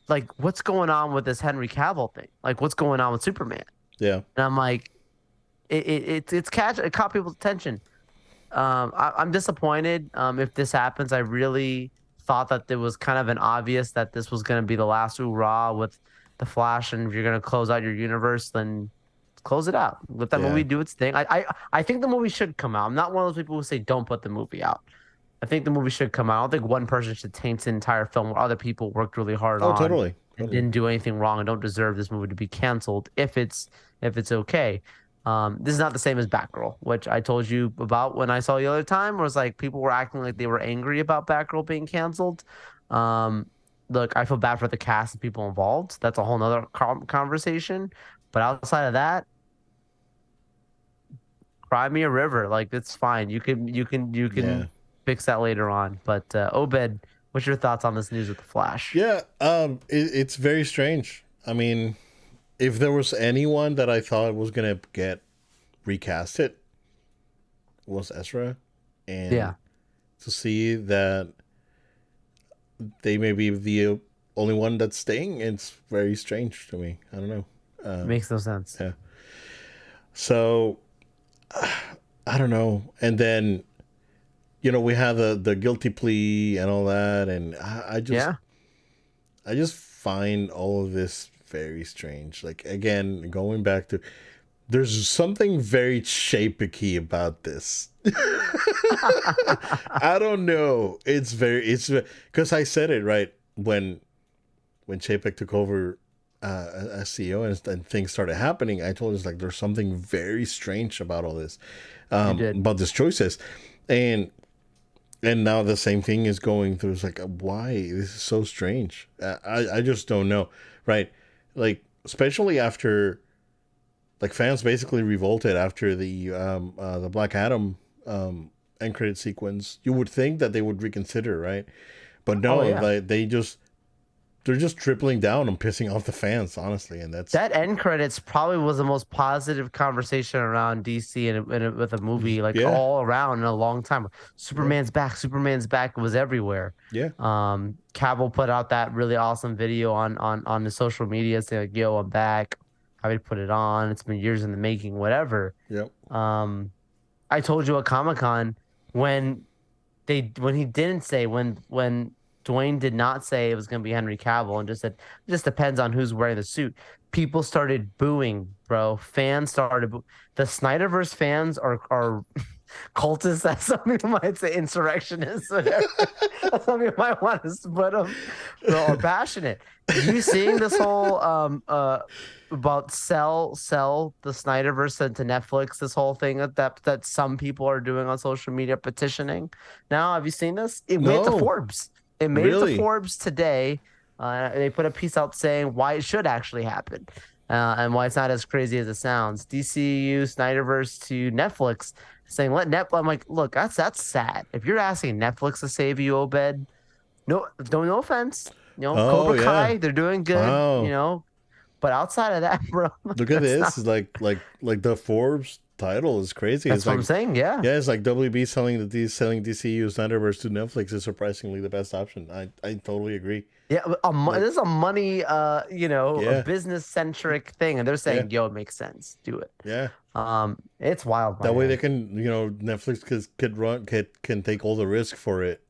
like, what's going on with this Henry Cavill thing? Like, what's going on with Superman? Yeah. And I'm like, it caught people's attention. I'm disappointed if this happens. I really thought that it was kind of an obvious that this was going to be the last hoorah with the Flash, and if you're going to close out your universe, then close it out. Let that Yeah. movie do its thing. I think the movie should come out. I'm not one of those people who say don't put the movie out. I think the movie should come out. I don't think one person should taint an entire film where other people worked really hard Oh, on totally. and didn't do anything wrong and don't deserve this movie to be canceled if it's okay. This is not the same as Batgirl, which I told you about when I saw the other time. Was like people were acting like they were angry about Batgirl being canceled. Look, I feel bad for the cast and people involved. That's a whole nother conversation. But outside of that, cry me a river. Like it's fine. You can Yeah. fix that later on. But Obed, what's your thoughts on this news with the Flash? Yeah. It's very strange. I mean, if there was anyone that I thought was gonna get recasted, was Ezra, and Yeah, to see that they may be the only one that's staying, it's very strange to me. I don't know. makes no sense. Yeah. So I don't know. And then we had the guilty plea and all that, and I just Yeah, I just find all of this very strange. Like again, going back to there's something very shapicky about this. I don't know. It's because I said it right when Chapek took over as CEO and things started happening. I told us like there's something very strange about all this, you did. about these choices, and now the same thing is going through. It's like why this is so strange. I just don't know, right? Like especially after like fans basically revolted after the Black Adam end credit sequence. You would think that they would reconsider, right? But no, Oh yeah. they're just tripling down on pissing off the fans, honestly, and that's That end credits probably was the most positive conversation around DC with a movie like yeah, all around in a long time. Superman's back. Superman's back was everywhere. yeah, Cavill put out that really awesome video on the social media saying like, "Yo, I'm back. Happy to put it on. It's been years in the making. Whatever." yep, I told you at Comic-Con when he didn't say when Dwayne did not say it was going to be Henry Cavill and just said it just depends on who's wearing the suit. People started booing, bro. Fans started the Snyderverse fans are cultists, as some people might say, insurrectionists, whatever. Some people might want to put them, or passionate. You seeing this whole about sell the Snyderverse to Netflix? This whole thing that some people are doing on social media petitioning. Now, have you seen this? It made it to No. Forbes. It made it Really? to Forbes today. They put a piece out saying why it should actually happen. And why it's not as crazy as it sounds. DCU Snyderverse to Netflix saying let Netflix. I'm like, look, that's sad. If you're asking Netflix to save you, Obed, no offense. Oh, Cobra yeah. Kai, they're doing good. Wow. But outside of that, bro, Look at that's this. not- Like the Forbes title is crazy. That's It's what like I'm saying. Yeah. yeah, it's like WB selling DCU Snyderverse to Netflix is surprisingly the best option. I totally agree. Yeah, this is a money, Yeah. a business centric thing, and they're saying, "Yo, it makes sense, do it." Yeah. It's wild. That way man. they can, Netflix can take all the risk for it.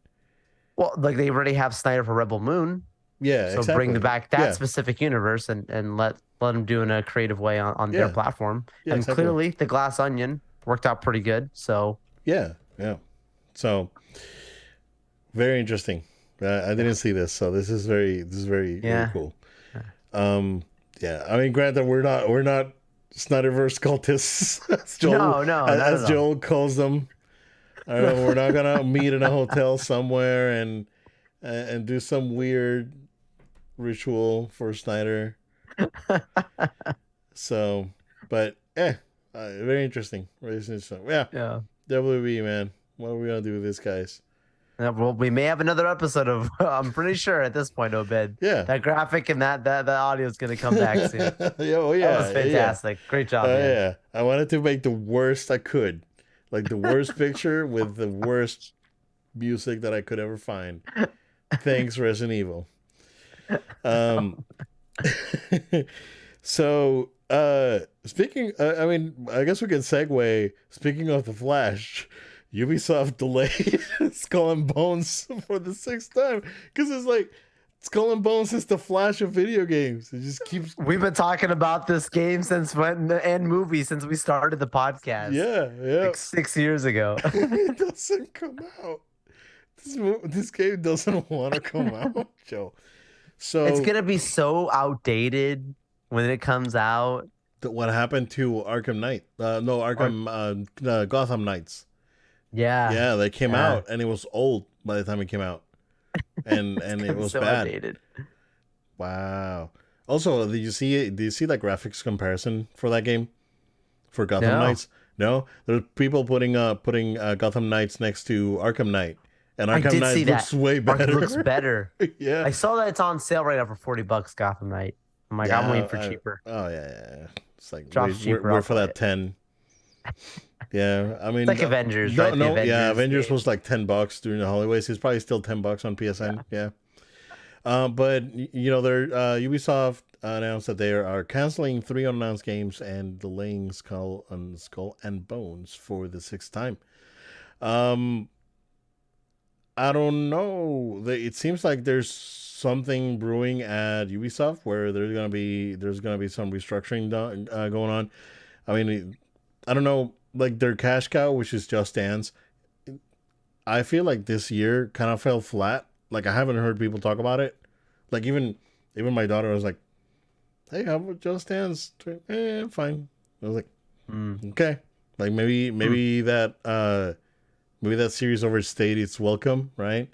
Well, like they already have Snyder for Rebel Moon, Yeah, so exactly. bring back that Yeah. specific universe and let them do in a creative way on Yeah. their platform. Yeah, And exactly. clearly, the Glass Onion worked out pretty good. So Yeah, yeah. So very interesting. I didn't see this, so this is very very Yeah. cool. Yeah. I mean, granted, we're not Snyderverse cultists, as Joel, No, not as at all. Joel calls them. I don't know, we're not gonna meet in a hotel somewhere and do some weird ritual for Snyder. So, but very interesting. Very interesting. Yeah, yeah. WB, man. What are we gonna do with this, guys? Well, we may have another episode of. I'm pretty sure at this point, Obed. Yeah. That graphic and that audio is going to come back soon. Yeah, oh yeah, That was fantastic. Great job, Yeah. man. Yeah, I wanted to make the worst I could, like the worst picture with the worst music that I could ever find. Thanks, Resident Evil. So, speaking, I mean, I guess we can segue. Speaking of the Flash, Ubisoft delayed Skull and Bones for the sixth time because it's like Skull and Bones is the Flash of video games. It just keeps, We've been talking about this game since when and movie since we started the podcast yeah. like 6 years ago. It doesn't come out. This game doesn't want to come out, Joe. So It's gonna be so outdated when it comes out. what happened to Arkham Knight? No, Gotham Knights. Yeah, Yeah, they came yeah. out and it was old by the time it came out, and It's and gonna it be was so bad. outdated. Wow. Also, did you see? Do you see that graphics comparison for that game for Gotham No. Knights? No, there's people putting Gotham Knights next to Arkham Knight, and I Arkham did Knight see looks that. way Mark better. looks better. Yeah. I saw that it's on sale right now for $40, Gotham Knight. I'm like, I'm waiting for cheaper. Oh yeah. It's like Drops cheaper, I'll we're for play that it. 10. Yeah, I mean, It's like Avengers, no, right? The no, yeah, Avengers Avengers game. was like $10 during the holidays. It's probably still $10 on PSN. Yeah. But Ubisoft announced that they are canceling 3 unannounced games and delaying Skull and Bones for the 6th time. I don't know. It seems like there's something brewing at Ubisoft where there's gonna be some restructuring going on. I mean, I don't know. Like their cash cow, which is Just Dance. I feel like this year kind of fell flat. Like I haven't heard people talk about it. Like even my daughter was like, "Hey, how about Just Dance?" Fine. I was like, okay. Like maybe that series overstayed its welcome, right?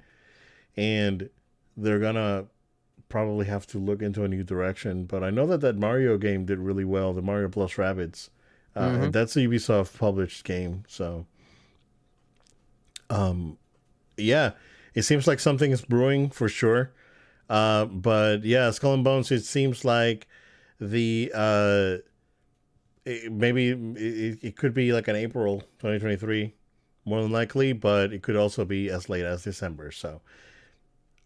And they're gonna probably have to look into a new direction. But I know that Mario game did really well, the Mario Plus Rabbids, and that's a Ubisoft published game. So, yeah, it seems like something is brewing for sure. But yeah, Skull and Bones. It seems like it could be like an April 2023, more than likely, but it could also be as late as December. So,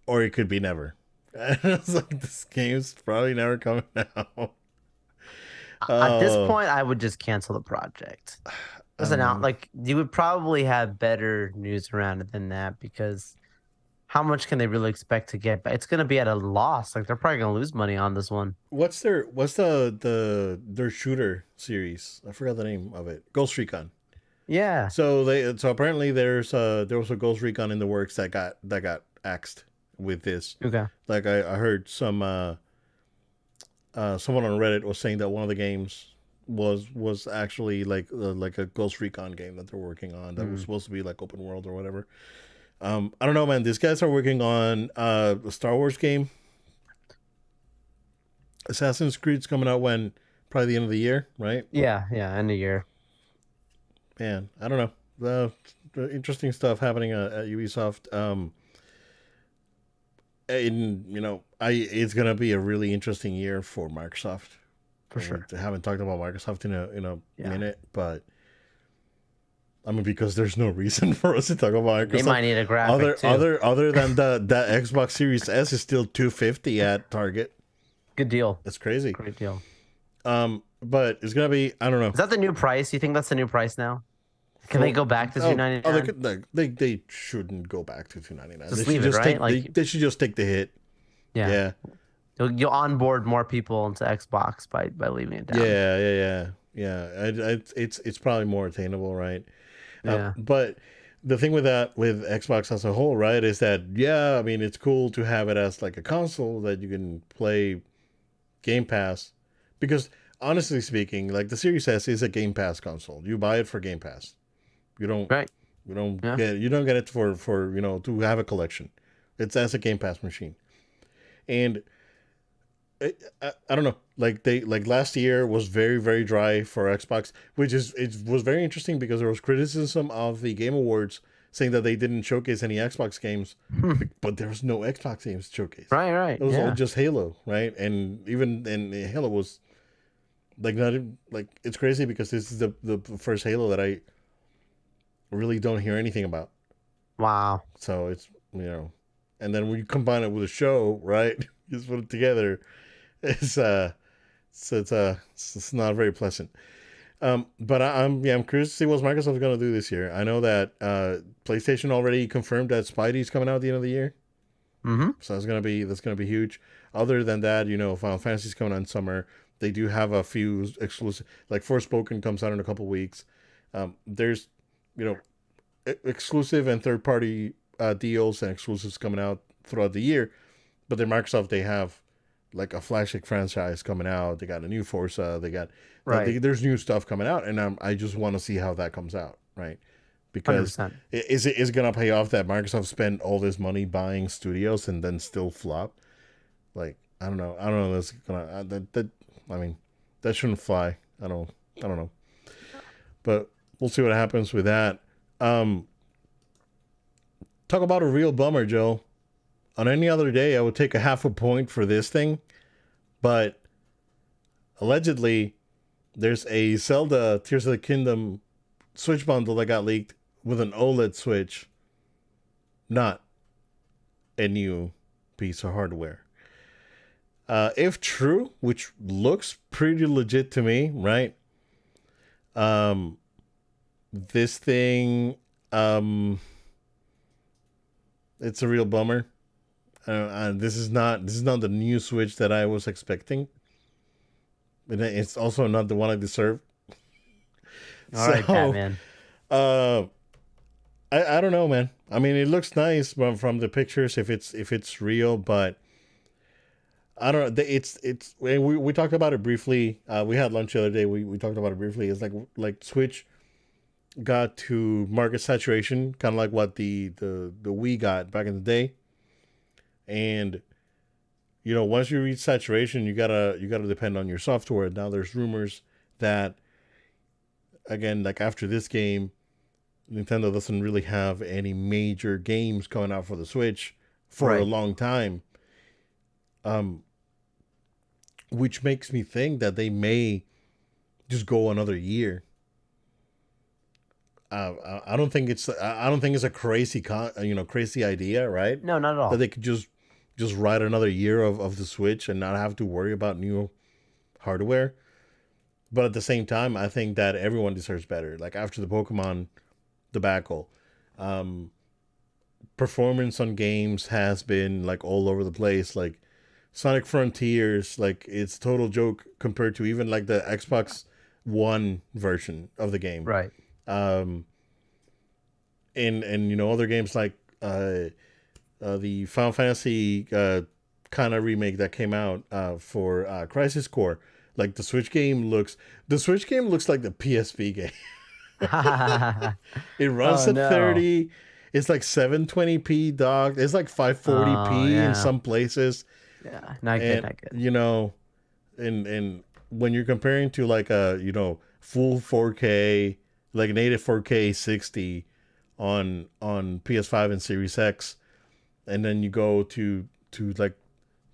or it could be never. It's like this game's probably never coming out. At this Oh, point, I would just cancel the project. Listen out, like you would probably have better news around it than that because how much can they really expect to get? But it's going to be at a loss. Like they're probably going to lose money on this one. what's their shooter series? I forgot the name of it. Ghost Recon. Yeah. So apparently there was a Ghost Recon in the works that got axed with this. Okay. Like I heard someone on Reddit was saying that one of the games was actually like a Ghost Recon game that they're working on that was supposed to be like open world or whatever. I don't know, man. These guys are working on a Star Wars game. Assassin's Creed's coming out when probably the end of the year, right? Yeah. Yeah. End of year. Man, I don't know. Interesting stuff happening at Ubisoft. And it's gonna be a really interesting year for Microsoft. For sure. I haven't talked about Microsoft in a Yeah. minute, but I mean because there's no reason for us to talk about Microsoft. They might need a graphic too. Other than the Xbox Series S is still $250 at Target. Good deal. That's crazy. Great deal. But it's gonna be, I don't know. Is that the new price? You think that's the new price now? Can they go back to $299? Oh, they shouldn't go back to $299. Just They leave should it, just right? take Like- they should just take the hit. Yeah. Yeah. You'll onboard more people into Xbox by leaving it down. Yeah. It's probably more attainable, right? Yeah. But the thing with Xbox as a whole, right, is that I mean it's cool to have it as like a console that you can play Game Pass, because honestly speaking, like the Series S is a Game Pass console. You buy it for Game Pass. You don't Right. get it for to have a collection. It's as a Game Pass machine. And I don't know, like last year was very, very dry for Xbox, it was very interesting because there was criticism of the Game Awards saying that they didn't showcase any Xbox games, but there was no Xbox games showcased. Right. It was all Yeah. just Halo, right? And Halo was like not even, like it's crazy because this is the first Halo that I really don't hear anything about. Wow. So it's and then when you combine it with a show, right? You just put it together. It's not very pleasant. But I'm curious to see what Microsoft's gonna do this year. I know that PlayStation already confirmed that Spidey's coming out at the end of the year, Mm-hmm. so that's gonna be huge. Other than that, Final Fantasy's coming out in summer. They do have a few exclusive, like Forspoken comes out in a couple weeks. There's you know exclusive and third party deals and exclusives coming out throughout the year. But then Microsoft, they have like a flagship franchise coming out. They got a new Forza. Right. There's new stuff coming out, and I just want to see how that comes out, right? Hundred Because percent. is it gonna pay off that Microsoft spent all this money buying studios and then still flop? Like I don't know. That's gonna that I mean that shouldn't fly. I don't know, but we'll see what happens with that. Um, Talk about a real bummer, Joe. On any other day, I would take a half a point for this thing, but allegedly, there's a Zelda Tears of the Kingdom Switch bundle that got leaked with an OLED Switch, not a new piece of hardware. If true, which looks pretty legit to me, right? Um, this thing, um, it's a real bummer. This is not the new Switch that I was expecting. And it's also not the one I deserve. All right, So, Batman. uh, I don't know, man. I mean, it looks nice from the pictures if it's real, but I don't know. We talked about it briefly. We had lunch the other day. We talked about it briefly. It's like Switch got to market saturation, kind of like what the Wii got back in the day, and once you reach saturation, you gotta depend on your software. Now there's rumors that, again, like after this game, Nintendo doesn't really have any major games coming out for the Switch for a Right. long time. Um, which makes me think that they may just go another year. I don't think it's a crazy idea, right? No, not at That all. they could just ride another year of the Switch and not have to worry about new hardware. But at the same time, I think that everyone deserves better. Like after the Pokemon debacle, um, performance on games has been like all over the place. Like Sonic Frontiers, like it's total joke compared to even like the Xbox One version of the game. Right. Um, and other games like the Final Fantasy kind of remake that came out for Crisis Core. Like the Switch game looks like the PSP game. It runs Oh at no. 30. It's like 720p dog. It's like Oh 540p in yeah. some places. Yeah. Not good. And Not good. and when you're comparing to like a full 4K, like native 4K 60 on PS5 and Series X, and then you go to like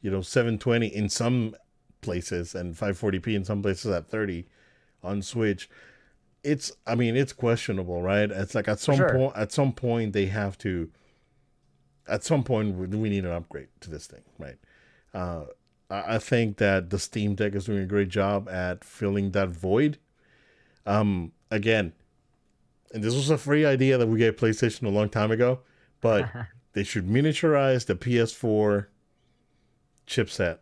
720 in some places and 540p in some places at 30 on Switch. It's questionable, right? It's like For sure. at some point they have to, at some point we need an upgrade to this thing, right? uh I think that the Steam Deck is doing a great job at filling that void. Again, and this was a free idea that we gave PlayStation a long time ago, but they should miniaturize the PS4 chipset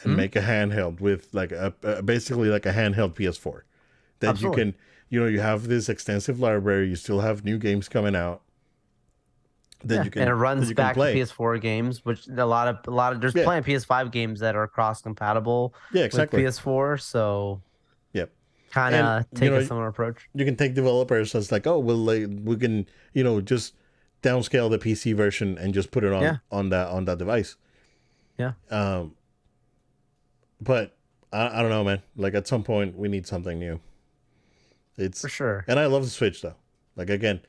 and Hmm? make a handheld with like basically like a handheld PS4 that you Absolutely. can, you have this extensive library. You still have new games coming out that Yeah, you and it can that runs you can back to play. PS4 games, which a lot of there's Yeah, plenty of PS5 games that are cross compatible yeah, with exactly. PS4, so Yeah, kind and of take a similar approach. you can take developers as like, oh, well, like, we can just downscale the PC version and just put it on Yeah, that device. yeah, Um, but I don't know, man. Like at some point we need something new. for It's sure. And I love the Switch though. Like again,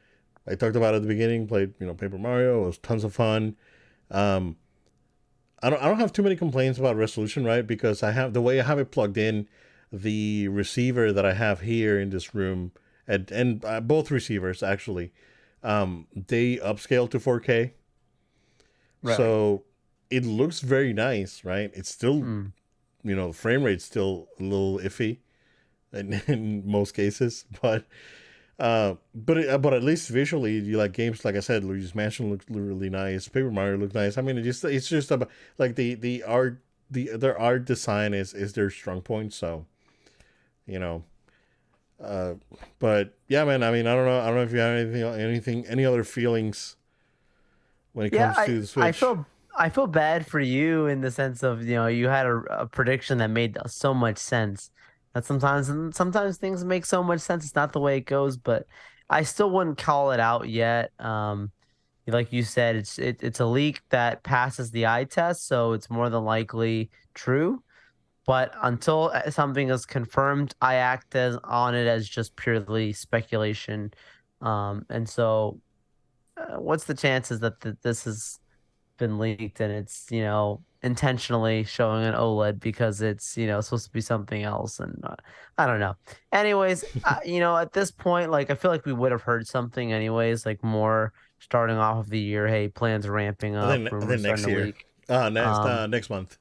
I talked about it at the beginning. Played Paper Mario. It was tons of fun. Um, I don't have too many complaints about resolution, right? Because I have the way I have it plugged in, the receiver that I have here in this room, and both receivers actually, they upscale to 4K, Right. so it looks very nice, right? It's still Mm, the frame rate's still a little iffy. in most cases, but at least visually, you like games like I said, Luigi's Mansion looks really nice. Paper Mario looks nice. I mean, it's just about like the art, their art design is their strong point. So you know, uh, but yeah, man. I mean, I don't know if you have any other feelings when it Yeah, comes I to the I Switch. feel I feel bad for you in the sense of, you had a prediction that made so much sense. That sometimes things make so much sense. It's not the way it goes, but I still wouldn't call it out yet. Like you said, it's a leak that passes the eye test, so it's more than likely true. But until something is confirmed, I act as on it as just purely speculation. And so, what's the chances that this has been leaked and it's, intentionally showing an OLED because it's, supposed to be something else? And I don't know. Anyways, at this point, like, I feel like we would have heard something anyways, like more starting off of the year. Hey, plans ramping up, I think rumors starting next to year, leak. next Um, next month.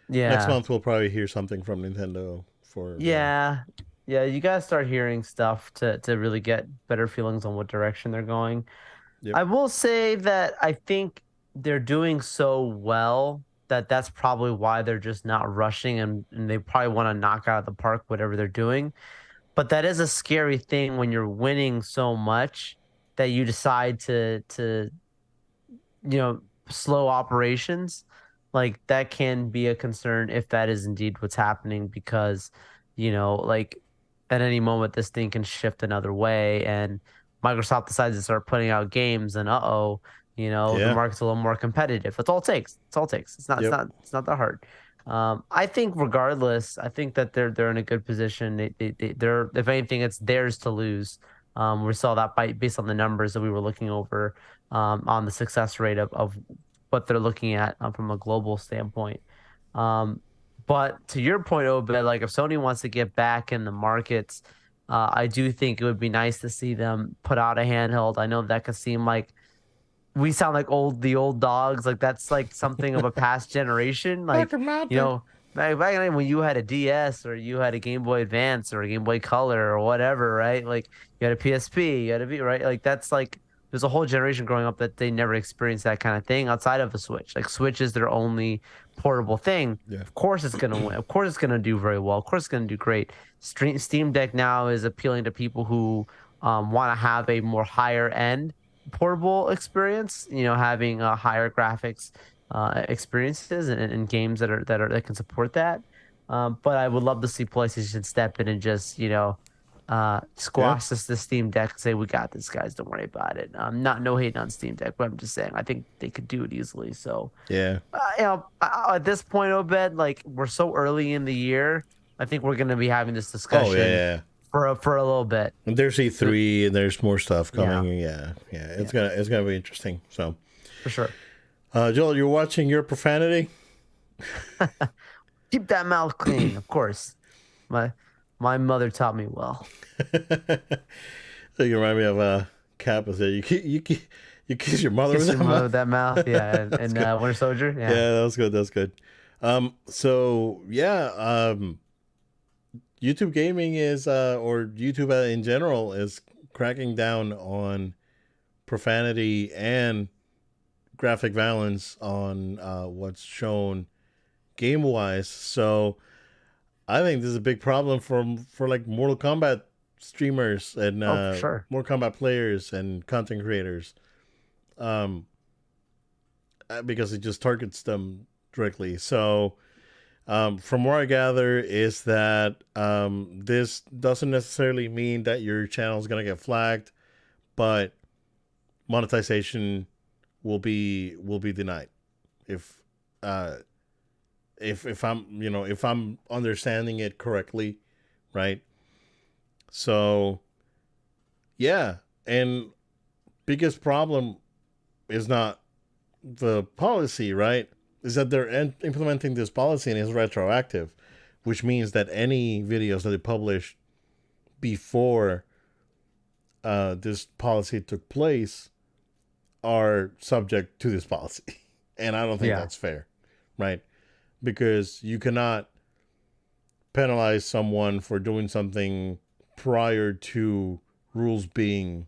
Next yeah. month we'll probably hear something from Nintendo for yeah. Yeah. Yeah, you gotta start hearing stuff to really get better feelings on what direction they're going. Yep. I will say that I think they're doing so well that that's probably why they're just not rushing, and they probably want to knock out of the park whatever they're doing. But that is a scary thing when you're winning so much that you decide to slow operations. Like, that can be a concern if that is indeed what's happening, because like, at any moment this thing can shift another way, and Microsoft decides to start putting out games, and the Yeah. market's a little more competitive. That's all it takes. It's all it takes. It's not it's Yep. not it's not that hard. I think regardless, I think that they're in a good position. They're, if anything, it's theirs to lose. We saw that based on the numbers that we were looking over, on the success rate of what they're looking at, from a global standpoint. Um, but to your point, Obed, like, if Sony wants to get back in the markets, I do think it would be nice to see them put out a handheld. I know that could seem like we sound like the old dogs. Like, that's like something of a past generation. Back Like, in my you day. know, back in the day when you had a DS or you had a Game Boy Advance or a Game Boy Color or whatever, right? Like, you had a PSP, you had a V, right? Like, that's like, there's a whole generation growing up that they never experienced that kind of thing outside of a Switch. Like, Switch is their only portable thing. Yeah. Of course it's gonna win. Of course it's gonna do very well. Of course it's gonna do great. Steam Deck now is appealing to people who want to have a more higher end portable experience, having higher graphics experiences, and games that can support that. But I would love to see PlayStation step in and just, Yeah. squash this Steam Deck and say, we got this, guys, don't worry about it. Not no hate on Steam Deck, but I'm just saying I think they could do it easily. So, Yeah. at this point, Obed, like, we're so early in the year, I think we're going to be having this Oh yeah, discussion yeah. for a little bit. And there's E3 and there's more stuff Yeah, coming. Yeah, yeah. yeah, It's gonna be interesting. So, for sure. Joel, you're watching your profanity. Keep that mouth clean, of course. My my mother taught me well. So you remind me of Cap. Is there you kiss your mother with Kiss your that mother mouth? with that mouth, yeah, That's and good. Winter Soldier, yeah. Yeah, that was good. That's good. So yeah, YouTube gaming is, or YouTube in general is cracking down on profanity and graphic violence on what's shown game wise. So I think this is a big problem for like Mortal Kombat streamers and Oh, for sure. Mortal Kombat players and content creators, um, because it just targets them directly. So from what I gather is that this doesn't necessarily mean that your channel is gonna get flagged, but monetization will be denied if uh if I'm if I'm understanding it correctly, right? So yeah, and biggest problem is not the policy, right? Is that they're implementing this policy and it's retroactive, which means that any videos that they publish before this policy took place are subject to this policy. And I don't think Yeah. that's fair, right? Because you cannot penalize someone for doing something prior to rules being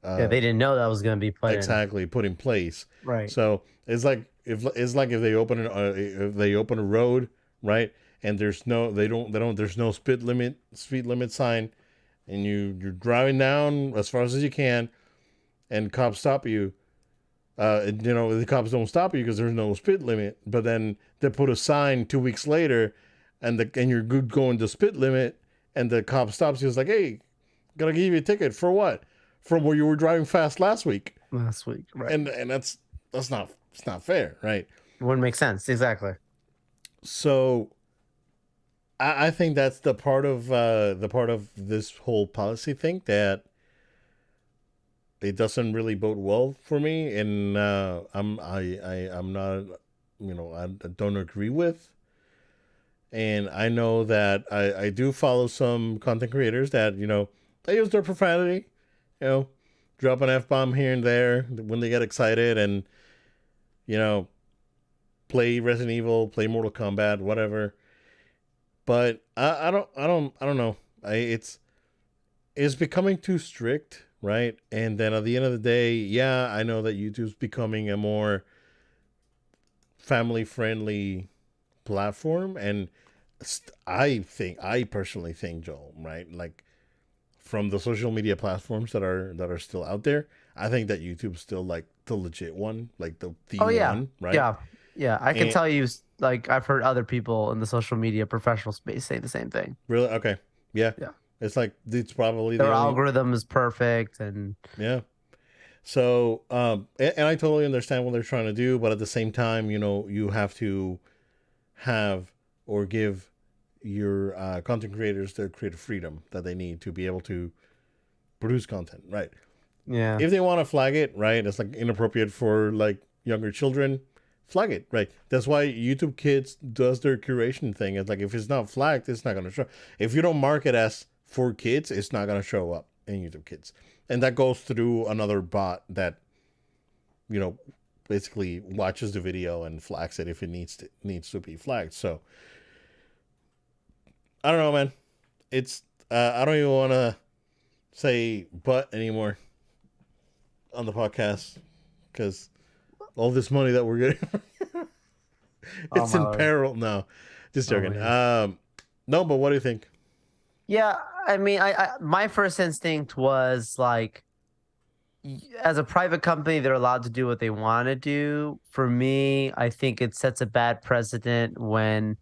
Yeah, uh, they didn't know that was going to be put in. exactly put in place. Right. So it's like if they open a road, right, and there's no speed limit sign, and you're driving down as fast as you can, and cops stop you. The cops don't stop you because there's no speed limit, but then they put a sign 2 weeks later, and you're good going the speed limit, and the cop stops you. It's like, hey, gotta give you a ticket for what? From where you were driving fast last week, Last week. Right. and that's not it's not fair, right? Wouldn't make sense. Exactly. So I think that's the part of this whole policy thing that it doesn't really bode well for me, and I'm not, I don't agree with. And I know that I do follow some content creators that they use their profanity, you know, drop an f bomb here and there when they get excited, and you know play Resident Evil, play Mortal Kombat, whatever. But I don't know. It's becoming too strict, right? And then at the end of the day, yeah, I know that YouTube's becoming a more family friendly platform, and I personally think, Joel, right? Like from the social media platforms that are still out there, I think that YouTube's still like the legit one, like the Oh yeah. one, right? Yeah. Yeah. I can And tell you, like, I've heard other people in the social media professional space say the same thing. really, okay, yeah, Yeah. it's like it's probably Their the only, algorithm is perfect. And yeah. So, and I totally understand what they're trying to do, but at the same time, you have to have or give your content creators the creative freedom that they need to be able to produce content, right? yeah. If they want to flag it, right, it's like inappropriate for like younger children, flag it, right? That's why YouTube Kids does their curation thing. It's like if it's not flagged, it's not going to show. If you don't mark it as for kids, it's not going to show up in YouTube Kids, and that goes through another bot that you know basically watches the video and flags it if it needs to be flagged. So I don't know, man. It's I don't even want to say but anymore on the podcast because all this money that we're getting, Oh it's my in Lord. peril. No, just Oh joking. my goodness. No, but what do you think? Yeah. I mean, I my first instinct was like, as a private company, they're allowed to do what they want to do. For me, I think it sets a bad precedent when,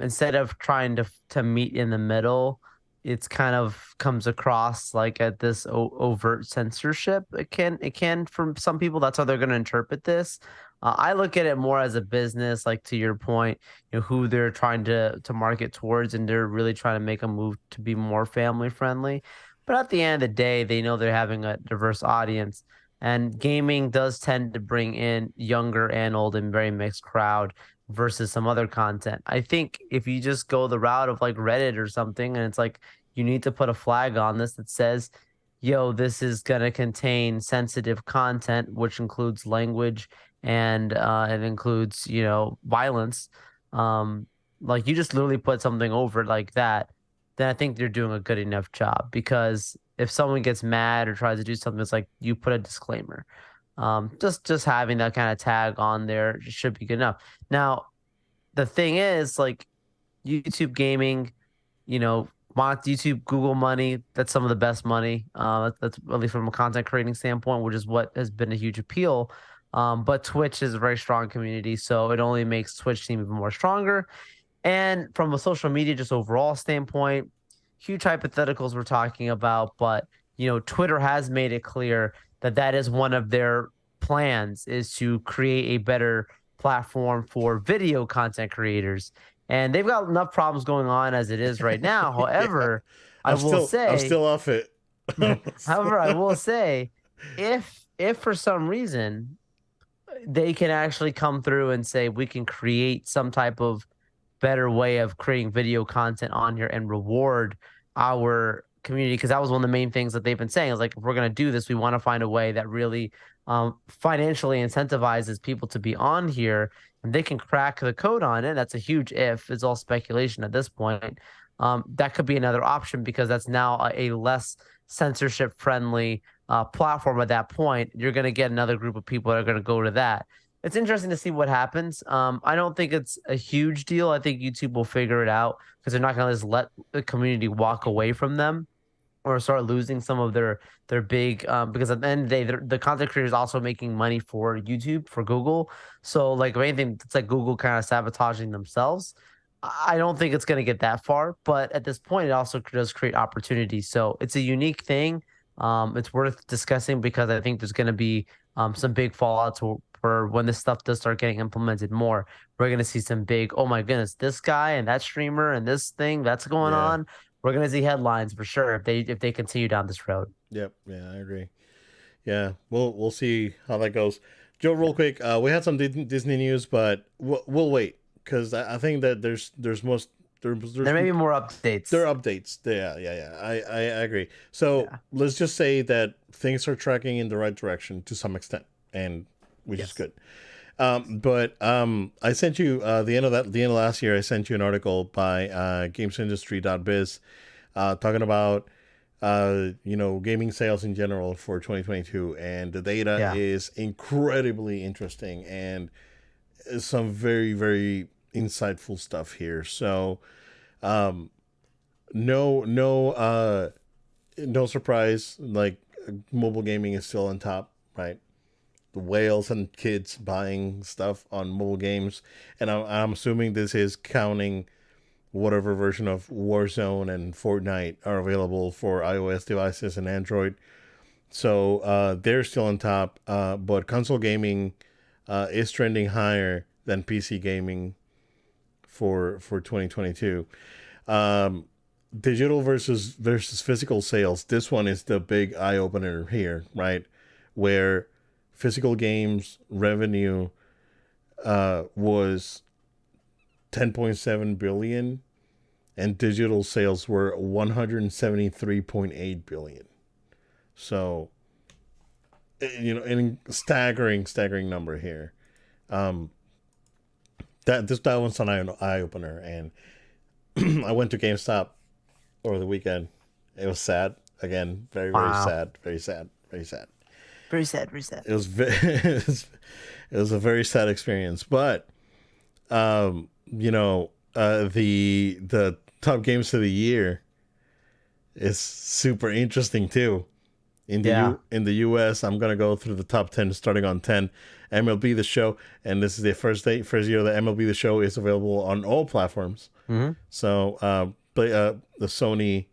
instead of trying to meet in the middle, it's kind of comes across like at this overt censorship. It can for some people that's how they're going to interpret this. I look at it more as a business, like to your point, who they're trying to market towards, and they're really trying to make a move to be more family friendly. But at the end of the day, they know they're having a diverse audience. And gaming does tend to bring in younger and old and very mixed crowd versus some other content. I think if you just go the route of like Reddit or something, and it's like you need to put a flag on this that says, yo, this is going to contain sensitive content, which includes language and it includes, violence. Um, like you just literally put something over it like that, then I think they're doing a good enough job. Because if someone gets mad or tries to do something, it's like you put a disclaimer. Just having that kind of tag on there should be good enough. Now, the thing is, like YouTube gaming, you know, YouTube, Google money, that's some of the best money. That's at least from a content creating standpoint, which is what has been a huge appeal. But Twitch is a very strong community, so it only makes Twitch seem even more stronger. And from a social media, just overall standpoint, huge hypotheticals we're talking about, but Twitter has made it clear that that is one of their plans is to create a better platform for video content creators. And they've got enough problems going on as it is right now. Yeah, However, I I'm will still I'm say, still off it. however, I will say, if for some reason they can actually come through and say we can create some type of better way of creating video content on here and reward our community, because that was one of the main things that they've been saying is like, if we're going to do this, we want to find a way that really financially incentivizes people to be on here and they can crack the code on it. That's a huge if. It's all speculation at this point. That could be another option because that's now a less censorship friendly platform at that point. You're going to get another group of people that are going to go to that. It's interesting to see what happens. I don't think it's a huge deal. I think YouTube will figure it out because they're not going to just let the community walk away from them or start losing some of their big because at the end of the day the content creator is also making money for YouTube for Google. So like if anything, it's like Google kind of sabotaging themselves. I don't think it's going to get that far, but at this point, it also does create opportunities. So it's a unique thing. It's worth discussing because I think there's going to be some big fallout for when this stuff does start getting implemented more. We're going to see some big, oh my goodness, this guy and that streamer and this thing that's going Yeah. on. We're going to see headlines for sure if they continue down this road. Yep. Yeah, I agree. Yeah, we'll see how that goes. Joe, real quick, we had some Disney news, but we'll wait because I think that there's There may be more updates. there are updates. Yeah. I agree. So Yeah. let's just say that things are tracking in the right direction to some extent, and which is Yes. good. But I sent you the end of last year. I sent you an article by GamesIndustry.biz talking about gaming sales in general for 2022, and the data Yeah. is incredibly interesting and some very very insightful stuff here. So um, no surprise, like mobile gaming is still on top, right? The whales and kids buying stuff on mobile games, and I'm assuming this is counting whatever version of Warzone and Fortnite are available for iOS devices and Android. So they're still on top, but console gaming is trending higher than PC gaming for 2022. Um, Digital versus physical sales. This one is the big eye opener here, right? Where physical games revenue was 10.7 billion and digital sales were 173.8 billion. So in staggering number here. um that one's an eye opener. And I went to GameStop over the weekend. It was sad again, very Wow. sad, very sad, very sad. Very sad. Very sad. It was it was a very sad experience. But the top games of the year is super interesting too. Yeah. In the US, I'm gonna go through the top 10 starting on 10. MLB The Show, and this is the first year that MLB The Show is available on all platforms. Hmm. So the Sony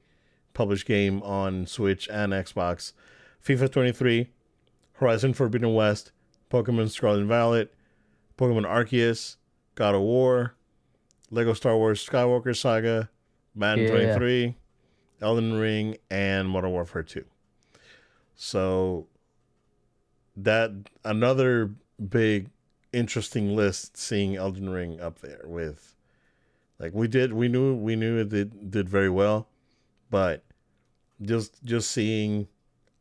published game on Switch and Xbox: FIFA 23, Horizon Forbidden West, Pokemon Scarlet and Violet, Pokemon Arceus, God of War, Lego Star Wars Skywalker Saga, Madden Yeah. 23, Elden Ring, and Modern Warfare 2. So that another big interesting list, seeing Elden Ring up there with, like, we knew it did very well, but just seeing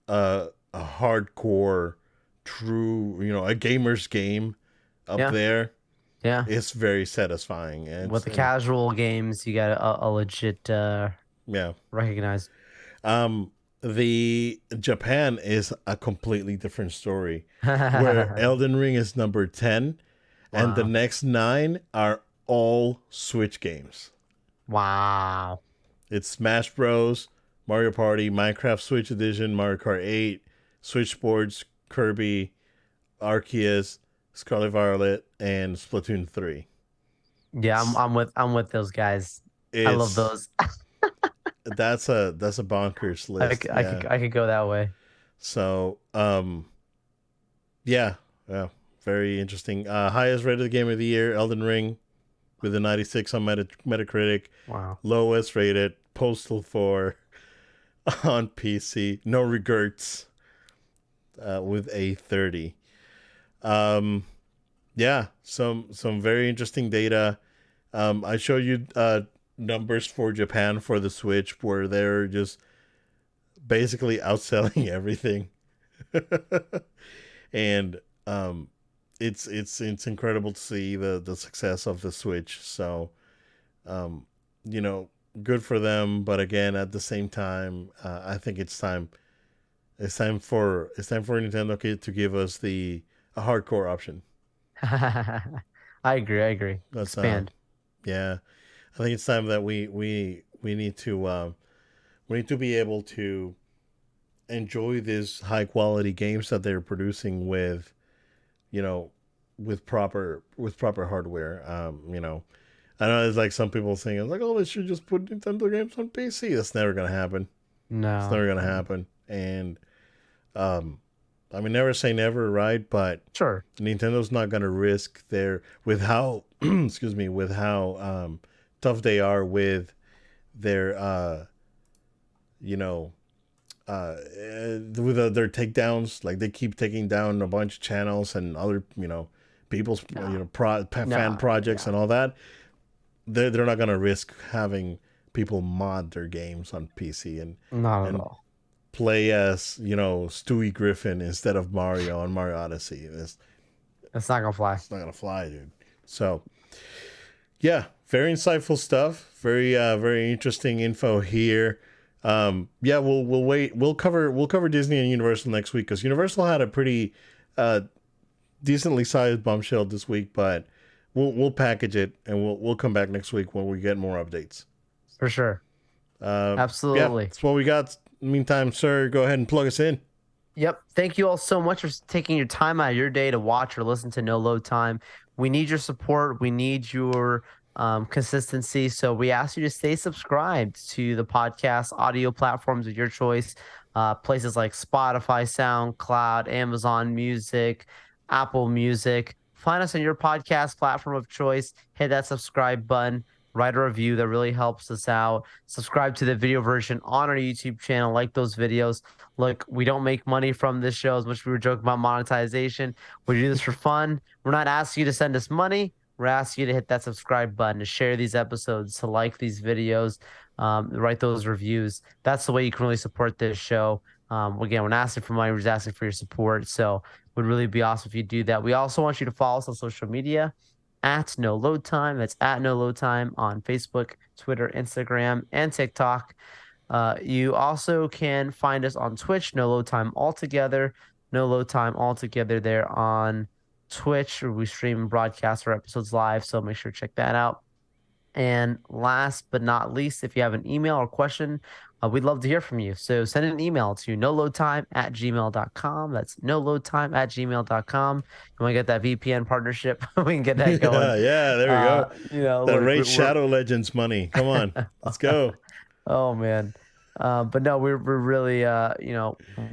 a hardcore true, a gamer's game up Yeah. there, Yeah. it's very satisfying. With the And casual games, you got a legit yeah. recognize. Um, the Japan is a completely different story, where Wow. Elden Ring is number 10, and the next 9 are all Switch games. Wow. It's Smash Bros, Mario Party, Minecraft Switch Edition, Mario Kart 8, Switch Sports, Kirby, Arceus, Scarlet Violet, and Splatoon 3. Yeah, I'm with those guys. I love It's those. that's a bonkers list. Yeah. I could go that way. So, yeah, yeah, very interesting. Highest rated game of the year, Elden Ring, with a 96 on Metacritic. Wow. Lowest rated, Postal 4 on PC. No regrets, with a 30. Um, yeah, some very interesting data. I showed you numbers for Japan for the Switch, where they're just basically outselling everything. And it's incredible to see the success of the Switch. So, um, you know, good for them. But again, at the same time, I think it's time. It's time for Nintendo to give us the a hardcore option. I agree. I agree. That's Expand. yeah. I think it's time that we need to we need to be able to enjoy these high quality games that they're producing with, you know, with proper hardware. I know there's like some people saying like, oh, they should just put Nintendo games on PC. That's never gonna happen. It's No. never gonna happen. And um, I mean, never say never, right? But Sure. Nintendo's not gonna risk their with how excuse me with how tough they are with their you know with their takedowns. Like they keep taking down a bunch of channels and other people's No. fan No. projects No. and all that. They're not gonna risk having people mod their games on PC Not at and all. play as Stewie Griffin instead of Mario on Mario Odyssey. It's not gonna fly. It's not gonna fly, dude. So yeah, very insightful stuff. Very interesting info here. Yeah, we'll wait. We'll cover Disney and Universal next week because Universal had a pretty uh, decently sized bombshell this week, but we'll package it and we'll come back next week when we get more updates. For sure. Yeah, Absolutely. that's what we got. Meantime, sir, go ahead and plug us in. Yep. Thank you all so much for taking your time out of your day to watch or listen to No Load Time. We need your support. We need your consistency. So we ask you to stay subscribed to the podcast audio platforms of your choice, places like Spotify, SoundCloud, Amazon Music, Apple Music. Find us on your podcast platform of choice. Hit that subscribe button. Write a review that really helps us out. Subscribe to the video version on our YouTube channel. Like those videos. Look, we don't make money from this show as much as we were joking about monetization. We do this for fun. We're not asking you to send us money. We're asking you to hit that subscribe button, to share these episodes, to like these videos, write those reviews. That's the way you can really support this show. Again, we're not asking for money. We're just asking for your support. So it would really be awesome if you do that. We also want you to follow us on social media at No Load Time. That's at No Load Time on Facebook, Twitter, Instagram, and TikTok. You also can find us on Twitch, No Load Time Altogether. No Load Time Altogether there on Twitch, where we stream and broadcast our episodes live. So make sure to check that out. And last but not least, if you have an email or question, we'd love to hear from you. So send an email to noloadtime@gmail.com. That's noloadtime@gmail.com. You want to get that VPN partnership? We can get that going. Yeah, there we go. The Look, Raid Shadow Legends money. Come on, let's go. Oh man. But no, we're really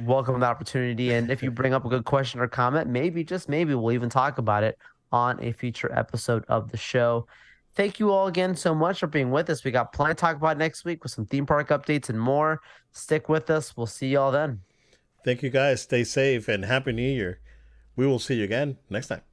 welcome the opportunity. And if you bring up a good question or comment, maybe just maybe we'll even talk about it on a future episode of the show. Thank you all again so much for being with us. We got plenty to talk about next week with some theme park updates and more. Stick with us. We'll see y'all then. Thank you guys. Stay safe and Happy New Year. We will see you again next time.